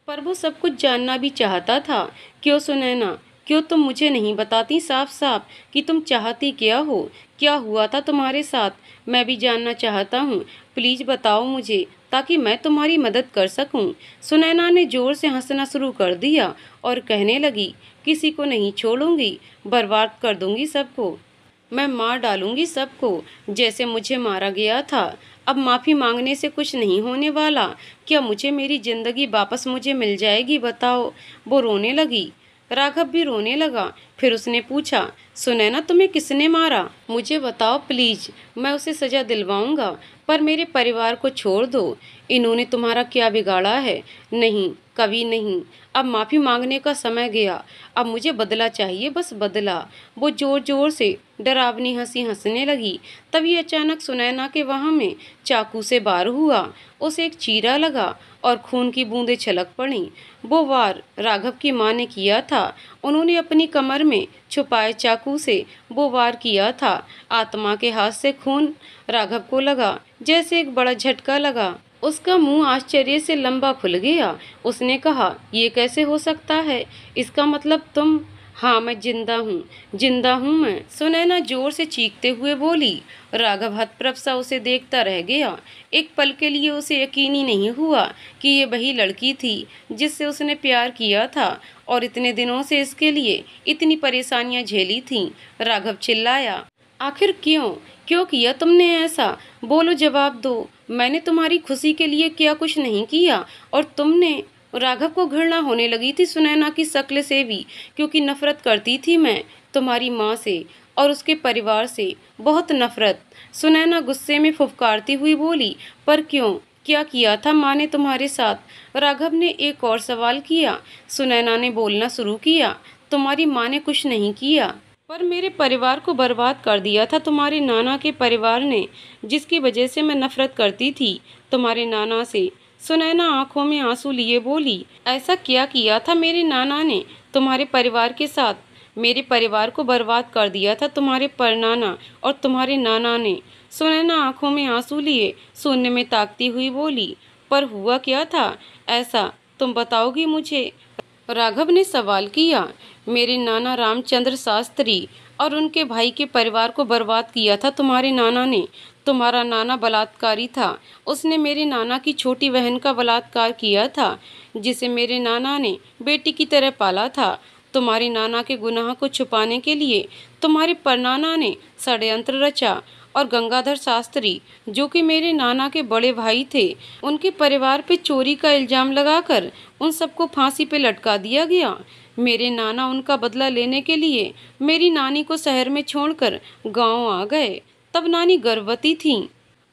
पर वो सब कुछ जानना भी चाहता था। क्यों सुनैना, क्यों तुम मुझे नहीं बताती साफ साफ कि तुम चाहती क्या हो? क्या हुआ था तुम्हारे साथ? मैं भी जानना चाहता हूँ। प्लीज बताओ मुझे, ताकि मैं तुम्हारी मदद कर सकूं। सुनैना ने जोर से हंसना शुरू कर दिया और कहने लगी, किसी को नहीं छोड़ूंगी, बर्बाद कर दूंगी सबको। मैं मार डालूंगी सबको, जैसे मुझे मारा गया था। अब माफी मांगने से कुछ नहीं होने वाला। क्या मुझे मेरी जिंदगी वापस मुझे मिल जाएगी? बताओ। वो रोने लगी। राघव भी रोने लगा। फिर उसने पूछा, सुनैना तुम्हें किसने मारा? मुझे बताओ प्लीज, मैं उसे सजा दिलवाऊंगा, पर मेरे परिवार को छोड़ दो। इन्होंने तुम्हारा क्या बिगाड़ा है? नहीं, कभी नहीं। अब माफी मांगने का समय गया। अब मुझे बदला चाहिए, बस बदला। वो जोर जोर से डरावनी हंसी हंसने लगी। तभी अचानक सुनैना के वहां में चाकू से वार हुआ। उसे एक चीरा लगा और खून की बूंदें छलक पड़ी। वो वार राघव की माँ ने किया था। उन्होंने अपनी कमर में छुपाए चाकू से वो वार किया था। आत्मा के हाथ से खून राघव को लगा जैसे एक बड़ा झटका लगा। उसका मुंह आश्चर्य से लंबा खुल गया। उसने कहा, ये कैसे हो सकता है? इसका मतलब तुम? हाँ, मैं जिंदा हूँ, जिंदा हूँ मैं। सुनैना जोर से चीखते हुए बोली। राघव हतप्रभ सा उसे देखता रह गया। एक पल के लिए उसे यकीन ही नहीं हुआ कि ये वही लड़की थी जिससे उसने प्यार किया था और इतने दिनों से इसके लिए इतनी परेशानियां झेली थीं। राघव चिल्लाया, आखिर क्यों? क्यों किया तुमने ऐसा? बोलो, जवाब दो। मैंने तुम्हारी खुशी के लिए क्या कुछ नहीं किया? और तुमने? राघव को घृणा होने लगी थी सुनैना की शक्ल से भी, क्योंकि नफरत करती थी मैं तुम्हारी माँ से और उसके परिवार से, बहुत नफरत। सुनैना गुस्से में फुफकारती हुई बोली, पर क्यों? क्या किया था माँ ने तुम्हारे साथ? राघव ने एक और सवाल किया। सुनैना ने बोलना शुरू किया, तुम्हारी माँ ने कुछ नहीं किया, पर मेरे परिवार को बर्बाद कर दिया था तुम्हारे नाना के परिवार ने, जिसकी वजह से मैं नफरत करती थी तुम्हारे नाना से। सुनैना आंखों में आंसू लिए बोली, ऐसा क्या किया था मेरे नाना ने तुम्हारे परिवार के साथ? मेरे परिवार को बर्बाद कर दिया था तुम्हारे परनाना और तुम्हारे नाना ने। सुनैना आंखों में आंसू लिए शून्य में ताकती हुई बोली, पर हुआ क्या था ऐसा? तुम बताओगी मुझे? राघव ने सवाल किया। मेरे नाना रामचंद्र शास्त्री और उनके भाई के परिवार को बर्बाद किया था तुम्हारे नाना ने। तुम्हारा नाना बलात्कारी था। उसने मेरे नाना की छोटी बहन का बलात्कार किया था, जिसे मेरे नाना ने बेटी की तरह पाला था। तुम्हारे नाना के गुनाह को छुपाने के लिए तुम्हारे परनाना ने षड्यंत्र रचा और गंगाधर शास्त्री, जो कि मेरे नाना के बड़े भाई थे, उनके परिवार पे चोरी का इल्जाम लगाकर उन सबको फांसी पे लटका दिया गया। मेरे नाना उनका बदला लेने के लिए मेरी नानी को शहर में छोड़कर गांव आ गए। तब नानी गर्भवती थी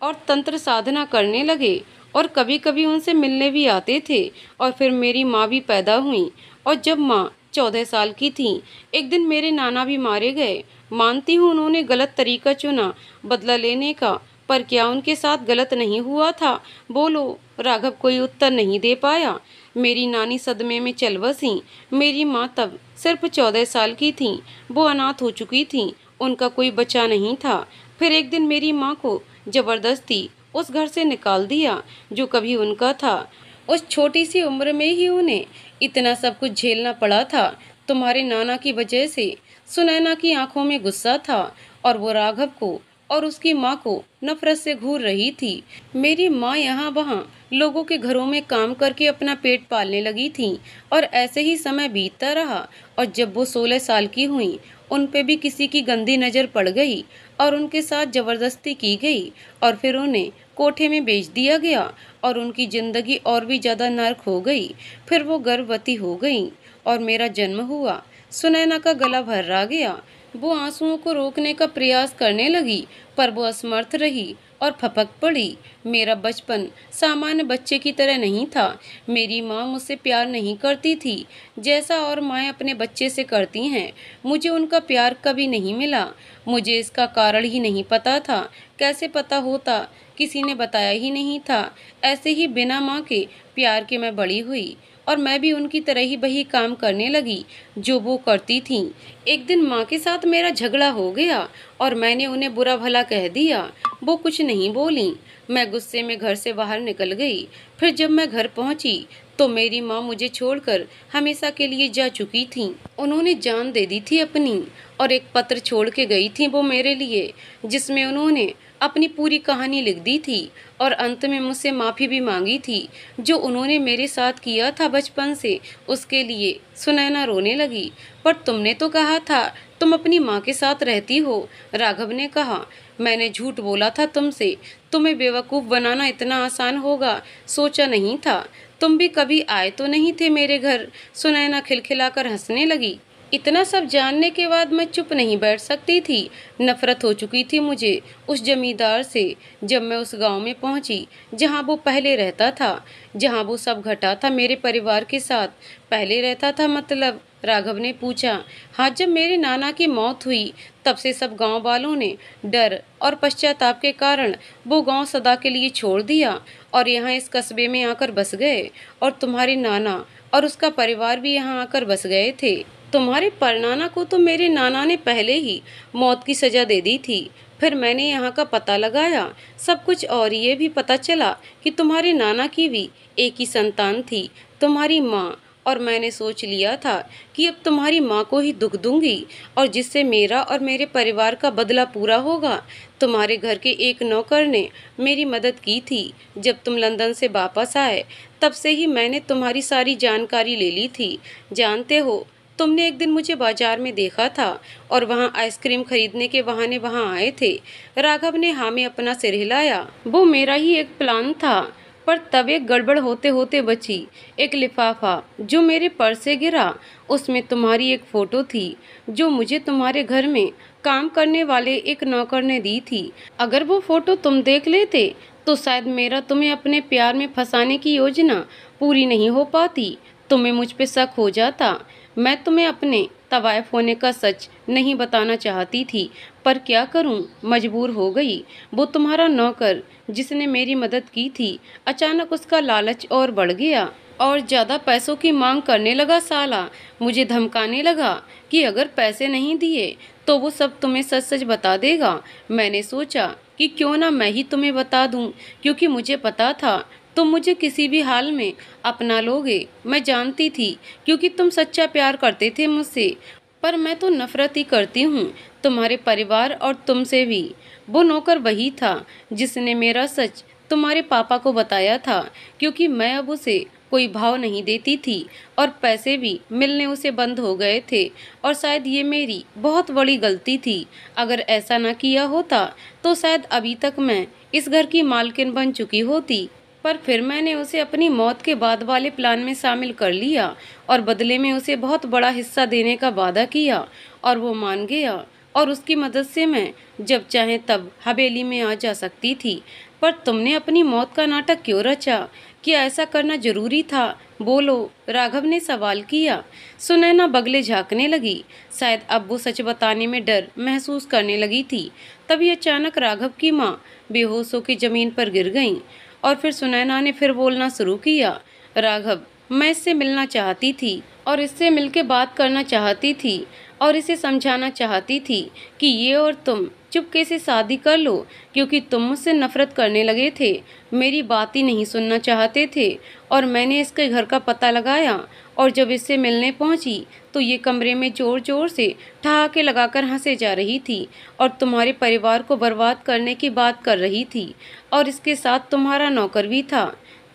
और तंत्र साधना करने लगे और कभी कभी उनसे मिलने भी आते थे। और फिर मेरी माँ भी पैदा हुई और जब माँ 14 साल की थी, एक दिन मेरे नाना भी मारे गए। मानती हूँ उन्होंने गलत तरीका चुना बदला लेने का, पर क्या उनके साथ गलत नहीं हुआ था? बोलो। राघव कोई उत्तर नहीं दे पाया। मेरी नानी सदमे में चल बसी। मेरी माँ तब सिर्फ 14 साल की थी। वो अनाथ हो चुकी थी, उनका कोई बच्चा नहीं था। फिर एक दिन मेरी माँ को जबरदस्ती उस घर से निकाल दिया जो कभी उनका था। उस छोटी सी उम्र में ही उन्हें इतना सब कुछ झेलना पड़ा था तुम्हारे नाना की वजह से। सुनैना की आंखों में गुस्सा था और वो राघव को और उसकी माँ को नफरत से घूर रही थी। मेरी माँ यहाँ वहाँ लोगों के घरों में काम करके अपना पेट पालने लगी थी और ऐसे ही समय बीतता रहा। और जब वो 16 साल की हुई, उन पे भी किसी की गंदी नज़र पड़ गई और उनके साथ जबरदस्ती की गई और फिर उन्हें कोठे में बेच दिया गया और उनकी ज़िंदगी और भी ज़्यादा नर्क हो गई। फिर वो गर्भवती हो गई और मेरा जन्म हुआ। सुनैना का गला भर्रा गया। वो आंसुओं को रोकने का प्रयास करने लगी, पर वो असमर्थ रही और फपक पड़ी। मेरा बचपन सामान्य बच्चे की तरह नहीं था। मेरी माँ मुझसे प्यार नहीं करती थी जैसा और माएँ अपने बच्चे से करती हैं। मुझे उनका प्यार कभी नहीं मिला। मुझे इसका कारण ही नहीं पता था। कैसे पता होता, किसी ने बताया ही नहीं था। ऐसे ही बिना माँ के प्यार के मैं बड़ी हुई और मैं भी उनकी तरह ही वही काम करने लगी जो वो करती थीं। एक दिन माँ के साथ मेरा झगड़ा हो गया और मैंने उन्हें बुरा भला कह दिया। वो कुछ नहीं बोली। मैं गुस्से में घर से बाहर निकल गई। फिर जब मैं घर पहुंची तो मेरी माँ मुझे छोड़कर हमेशा के लिए जा चुकी थी। उन्होंने जान दे दी थी अपनी और एक पत्र छोड़ के गई थी वो मेरे लिए, जिसमें उन्होंने अपनी पूरी कहानी लिख दी थी और अंत में मुझसे माफ़ी भी मांगी थी जो उन्होंने मेरे साथ किया था बचपन से, उसके लिए। सुनैना रोने लगी। पर तुमने तो कहा था तुम अपनी माँ के साथ रहती हो, राघव ने कहा। मैंने झूठ बोला था तुमसे। तुम्हें बेवकूफ़ बनाना इतना आसान होगा सोचा नहीं था। तुम भी कभी आए तो नहीं थे मेरे घर। सुनैना खिलखिलाकर हंसने लगी। इतना सब जानने के बाद मैं चुप नहीं बैठ सकती थी। नफरत हो चुकी थी मुझे उस जमींदार से। जब मैं उस गांव में पहुंची जहां वो पहले रहता था, जहां वो सब घटा था मेरे परिवार के साथ। पहले रहता था मतलब? राघव ने पूछा। हाँ, जब मेरे नाना की मौत हुई तब से सब गांव वालों ने डर और पश्चाताप के कारण वो गांव सदा के लिए छोड़ दिया और यहाँ इस कस्बे में आकर बस गए। और तुम्हारे नाना और उसका परिवार भी यहाँ आकर बस गए थे। तुम्हारे परनाना को तो मेरे नाना ने पहले ही मौत की सजा दे दी थी। फिर मैंने यहाँ का पता लगाया सब कुछ, और ये भी पता चला कि तुम्हारे नाना की भी एक ही संतान थी, तुम्हारी माँ। और मैंने सोच लिया था कि अब तुम्हारी माँ को ही दुख दूंगी और जिससे मेरा और मेरे परिवार का बदला पूरा होगा। तुम्हारे घर के एक नौकर ने मेरी मदद की थी जब तुम लंदन से वापस आए। तब से ही मैंने तुम्हारी सारी जानकारी ले ली थी। जानते हो, तुमने एक दिन मुझे बाजार में देखा था और वहाँ आइसक्रीम खरीदने के बहाने वहाँ आए थे। राघव ने हाँ में अपना सिर हिलाया। वो मेरा ही एक प्लान था, पर तब एक गड़बड़ होते होते बची। एक लिफाफा जो मेरे पर्स से गिरा, उसमें तुम्हारी एक फ़ोटो थी जो मुझे तुम्हारे घर में काम करने वाले एक नौकर ने दी थी। अगर वो फ़ोटो तुम देख लेते तो शायद मेरा तुम्हें अपने प्यार में फंसाने की योजना पूरी नहीं हो पाती। तुम्हें मुझ पे शक हो जाता। मैं तुम्हें अपने तवायफ होने का सच नहीं बताना चाहती थी, पर क्या करूं, मजबूर हो गई। वो तुम्हारा नौकर जिसने मेरी मदद की थी, अचानक उसका लालच और बढ़ गया और ज़्यादा पैसों की मांग करने लगा। साला मुझे धमकाने लगा कि अगर पैसे नहीं दिए तो वो सब तुम्हें सच सच बता देगा। मैंने सोचा कि क्यों ना मैं ही तुम्हें बता दूं, क्योंकि मुझे पता था तुम मुझे किसी भी हाल में अपना लोगे। मैं जानती थी क्योंकि तुम सच्चा प्यार करते थे मुझसे, पर मैं तो नफरत ही करती हूँ तुम्हारे परिवार और तुमसे भी। वो नौकर वही था जिसने मेरा सच तुम्हारे पापा को बताया था, क्योंकि मैं अब उसे कोई भाव नहीं देती थी और पैसे भी मिलने उसे बंद हो गए थे। और शायद ये मेरी बहुत बड़ी गलती थी। अगर ऐसा ना किया होता तो शायद अभी तक मैं इस घर की मालकिन बन चुकी होती। पर फिर मैंने उसे अपनी मौत के बाद वाले प्लान में शामिल कर लिया और बदले में उसे बहुत बड़ा हिस्सा देने का वादा किया और वो मान गया। और उसकी मदद से मैं जब चाहे तब हवेली में आ जा सकती थी। पर तुमने अपनी मौत का नाटक क्यों रचा? क्या ऐसा करना जरूरी था? बोलो, राघव ने सवाल किया। सुनैना बगले झांकने लगी। शायद अब वो सच बताने में डर महसूस करने लगी थी। तभी अचानक राघव की माँ बेहोश होकर जमीन पर गिर गईं और फिर सुनैना ने फिर बोलना शुरू किया। राघव, मैं इससे मिलना चाहती थी और इससे मिलके बात करना चाहती थी और इसे समझाना चाहती थी कि ये और तुम चुपके से शादी कर लो, क्योंकि तुम मुझसे नफरत करने लगे थे, मेरी बात ही नहीं सुनना चाहते थे। और मैंने इसके घर का पता लगाया, और जब इससे मिलने पहुंची तो ये कमरे में जोर जोर से ठहाके लगाकर हंसे जा रही थी और तुम्हारे परिवार को बर्बाद करने की बात कर रही थी, और इसके साथ तुम्हारा नौकर भी था।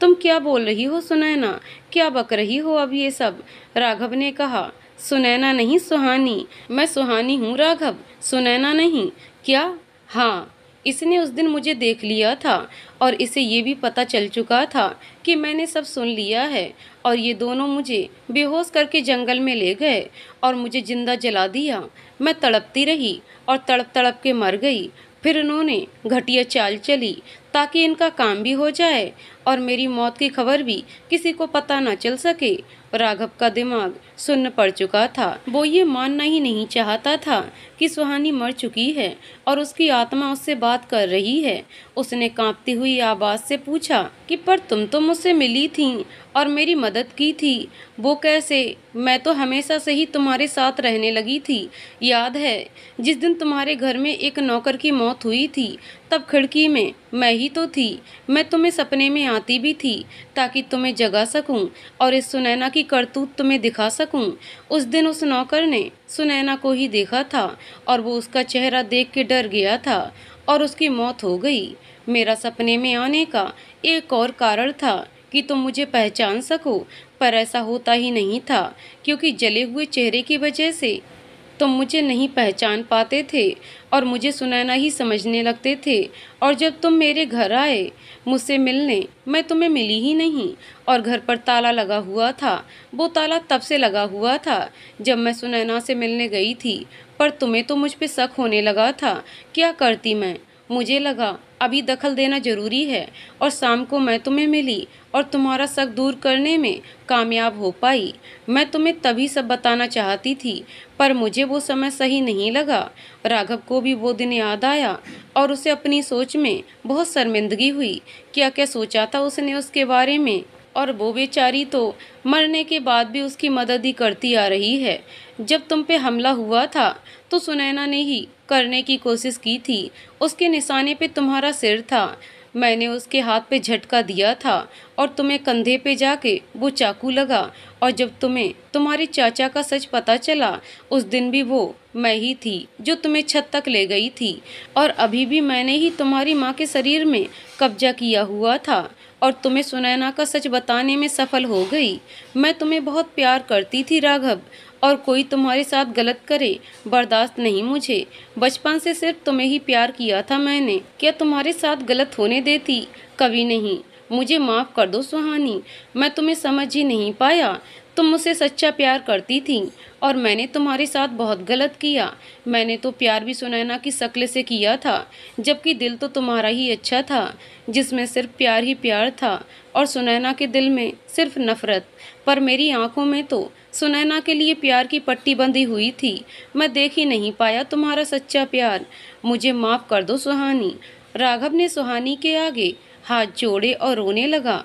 तुम क्या बोल रही हो सुनैना, क्या बक रही हो अब ये सब? राघव ने कहा। सुनैना नहीं सुहानी, मैं सुहानी हूँ राघव, सुनैना नहीं। क्या? हाँ, इसने उस दिन मुझे देख लिया था और इसे ये भी पता चल चुका था कि मैंने सब सुन लिया है, और ये दोनों मुझे बेहोश करके जंगल में ले गए और मुझे जिंदा जला दिया। मैं तड़पती रही और तड़प तड़प के मर गई। फिर उन्होंने घटिया चाल चली ताकि इनका काम भी हो जाए और मेरी मौत की खबर भी किसी को पता न चल सके। राघव का दिमाग सुन्न पड़ चुका था। वो ये मानना ही नहीं चाहता था कि सुहानी मर चुकी है और उसकी आत्मा उससे बात कर रही है। उसने कांपती हुई आवाज से पूछा कि पर तुम तो मुझसे मिली थी और मेरी मदद की थी, वो कैसे? मैं तो हमेशा से ही तुम्हारे साथ रहने लगी थी। याद है जिस दिन तुम्हारे घर में एक नौकर की मौत हुई थी, तब खिड़की में मैं ही तो थी। मैं तुम्हें सपने में आती भी थी ताकि तुम्हें जगा सकूं और इस सुनैना की करतूत तुम्हें दिखा सकूं। उस दिन उस नौकर ने सुनैना को ही देखा था और वो उसका चेहरा देख के डर गया था और उसकी मौत हो गई। मेरा सपने में आने का एक और कारण था कि तुम मुझे पहचान सको, पर ऐसा होता ही नहीं था, क्योंकि जले हुए चेहरे की वजह से तुम मुझे नहीं पहचान पाते थे और मुझे सुनैना ही समझने लगते थे। और जब तुम मेरे घर आए मुझसे मिलने, मैं तुम्हें मिली ही नहीं और घर पर ताला लगा हुआ था। वो ताला तब से लगा हुआ था जब मैं सुनैना से मिलने गई थी, पर तुम्हें तो मुझ पे शक होने लगा था। क्या करती मैं? मुझे लगा अभी दखल देना जरूरी है, और शाम को मैं तुम्हें मिली और तुम्हारा शक दूर करने में कामयाब हो पाई। मैं तुम्हें तभी सब बताना चाहती थी, पर मुझे वो समय सही नहीं लगा। राघव को भी वो दिन याद आया और उसे अपनी सोच में बहुत शर्मिंदगी हुई। क्या क्या सोचा था उसने उसके बारे में, और वो बेचारी तो मरने के बाद भी उसकी मदद ही करती आ रही है। जब तुम पे हमला हुआ था तो सुनैना ने ही करने की कोशिश की थी। उसके निशाने पे तुम्हारा सिर था। मैंने उसके हाथ पे झटका दिया था और तुम्हें कंधे पे जाके वो चाकू लगा, और जब तुम्हें तुम्हारे चाचा का सच पता चला, उस दिन भी वो मैं ही थी जो तुम्हें छत तक ले गई थी, और अभी भी मैंने ही तुम्हारी माँ के शरीर में कब्जा किया हुआ था और तुम्हें सुनैना का सच बताने में सफल हो गई। मैं तुम्हें बहुत प्यार करती थी राघव, और कोई तुम्हारे साथ गलत करे बर्दाश्त नहीं मुझे। बचपन से सिर्फ तुम्हें ही प्यार किया था मैंने। क्या तुम्हारे साथ गलत होने देती? कभी नहीं। मुझे माफ़ कर दो सुहानी, मैं तुम्हें समझ ही नहीं पाया। तुम मुझसे सच्चा प्यार करती थी और मैंने तुम्हारे साथ बहुत गलत किया। मैंने तो प्यार भी सुनैना की शक्ल से किया था, जबकि दिल तो तुम्हारा ही अच्छा था, जिसमें सिर्फ प्यार ही प्यार था, और सुनैना के दिल में सिर्फ नफरत। पर मेरी आंखों में तो सुनैना के लिए प्यार की पट्टी बंधी हुई थी। मैं देख ही नहीं पाया तुम्हारा सच्चा प्यार। मुझे माफ़ कर दो सुहानी। राघव ने सुहानी के आगे हाथ जोड़े और रोने लगा,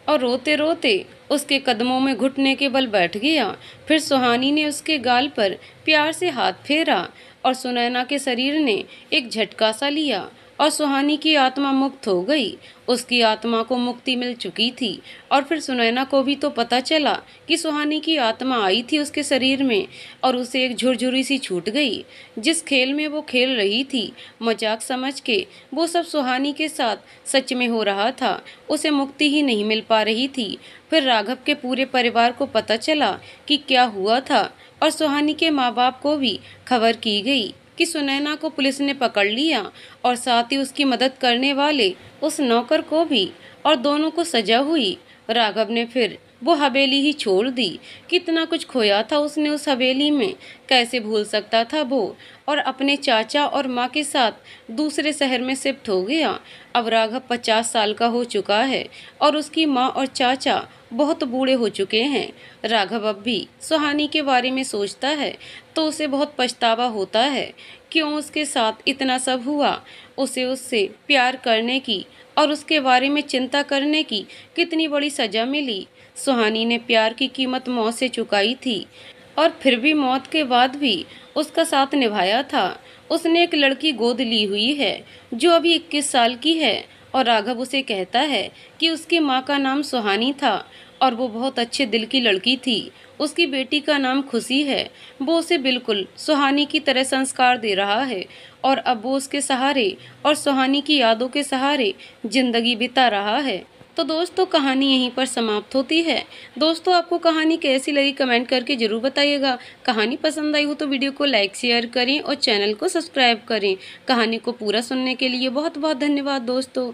और रोते रोते उसके कदमों में घुटने के बल बैठ गया। फिर सुहानी ने उसके गाल पर प्यार से हाथ फेरा और सुनैना के शरीर ने एक झटका सा लिया और सुहानी की आत्मा मुक्त हो गई। उसकी आत्मा को मुक्ति मिल चुकी थी, और फिर सुनैना को भी तो पता चला कि सुहानी की आत्मा आई थी उसके शरीर में, और उसे एक झुरझुरी सी छूट गई। जिस खेल में वो खेल रही थी मजाक समझ के, वो सब सुहानी के साथ सच में हो रहा था। उसे मुक्ति ही नहीं मिल पा रही थी। फिर राघव के पूरे परिवार को पता चला कि क्या हुआ था, और सुहानी के माँ बाप को भी खबर की गई कि सुनैना को पुलिस ने पकड़ लिया, और साथ ही उसकी मदद करने वाले उस नौकर को भी, और दोनों को सजा हुई। राघव ने फिर वो हवेली ही छोड़ दी। कितना कुछ खोया था उसने उस हवेली में, कैसे भूल सकता था वो, और अपने चाचा और माँ के साथ दूसरे शहर में शिफ्ट हो गया। अब राघव 50 साल का हो चुका है और उसकी माँ और चाचा बहुत बूढ़े हो चुके हैं। राघव अब भी सुहानी के बारे में सोचता है तो उसे बहुत पछतावा होता है। क्यों उसके साथ इतना सब हुआ? उसे उससे प्यार करने की और उसके बारे में चिंता करने की कितनी बड़ी सजा मिली। सुहानी ने प्यार की कीमत मौत से चुकाई थी, और फिर भी मौत के बाद भी उसका साथ निभाया था। उसने एक लड़की गोद ली हुई है जो अभी 21 साल की है और राघव उसे कहता है कि उसकी माँ का नाम सुहानी था और वो बहुत अच्छे दिल की लड़की थी। उसकी बेटी का नाम खुशी है। वो उसे बिल्कुल सुहानी की तरह संस्कार दे रहा है और अब वो उसके सहारे और सुहानी की यादों के सहारे जिंदगी बिता रहा है। तो दोस्तों कहानी यहीं पर समाप्त होती है। दोस्तों आपको कहानी कैसी लगी कमेंट करके जरूर बताइएगा। कहानी पसंद आई हो तो वीडियो को लाइक शेयर करें और चैनल को सब्सक्राइब करें। कहानी को पूरा सुनने के लिए बहुत बहुत धन्यवाद दोस्तों।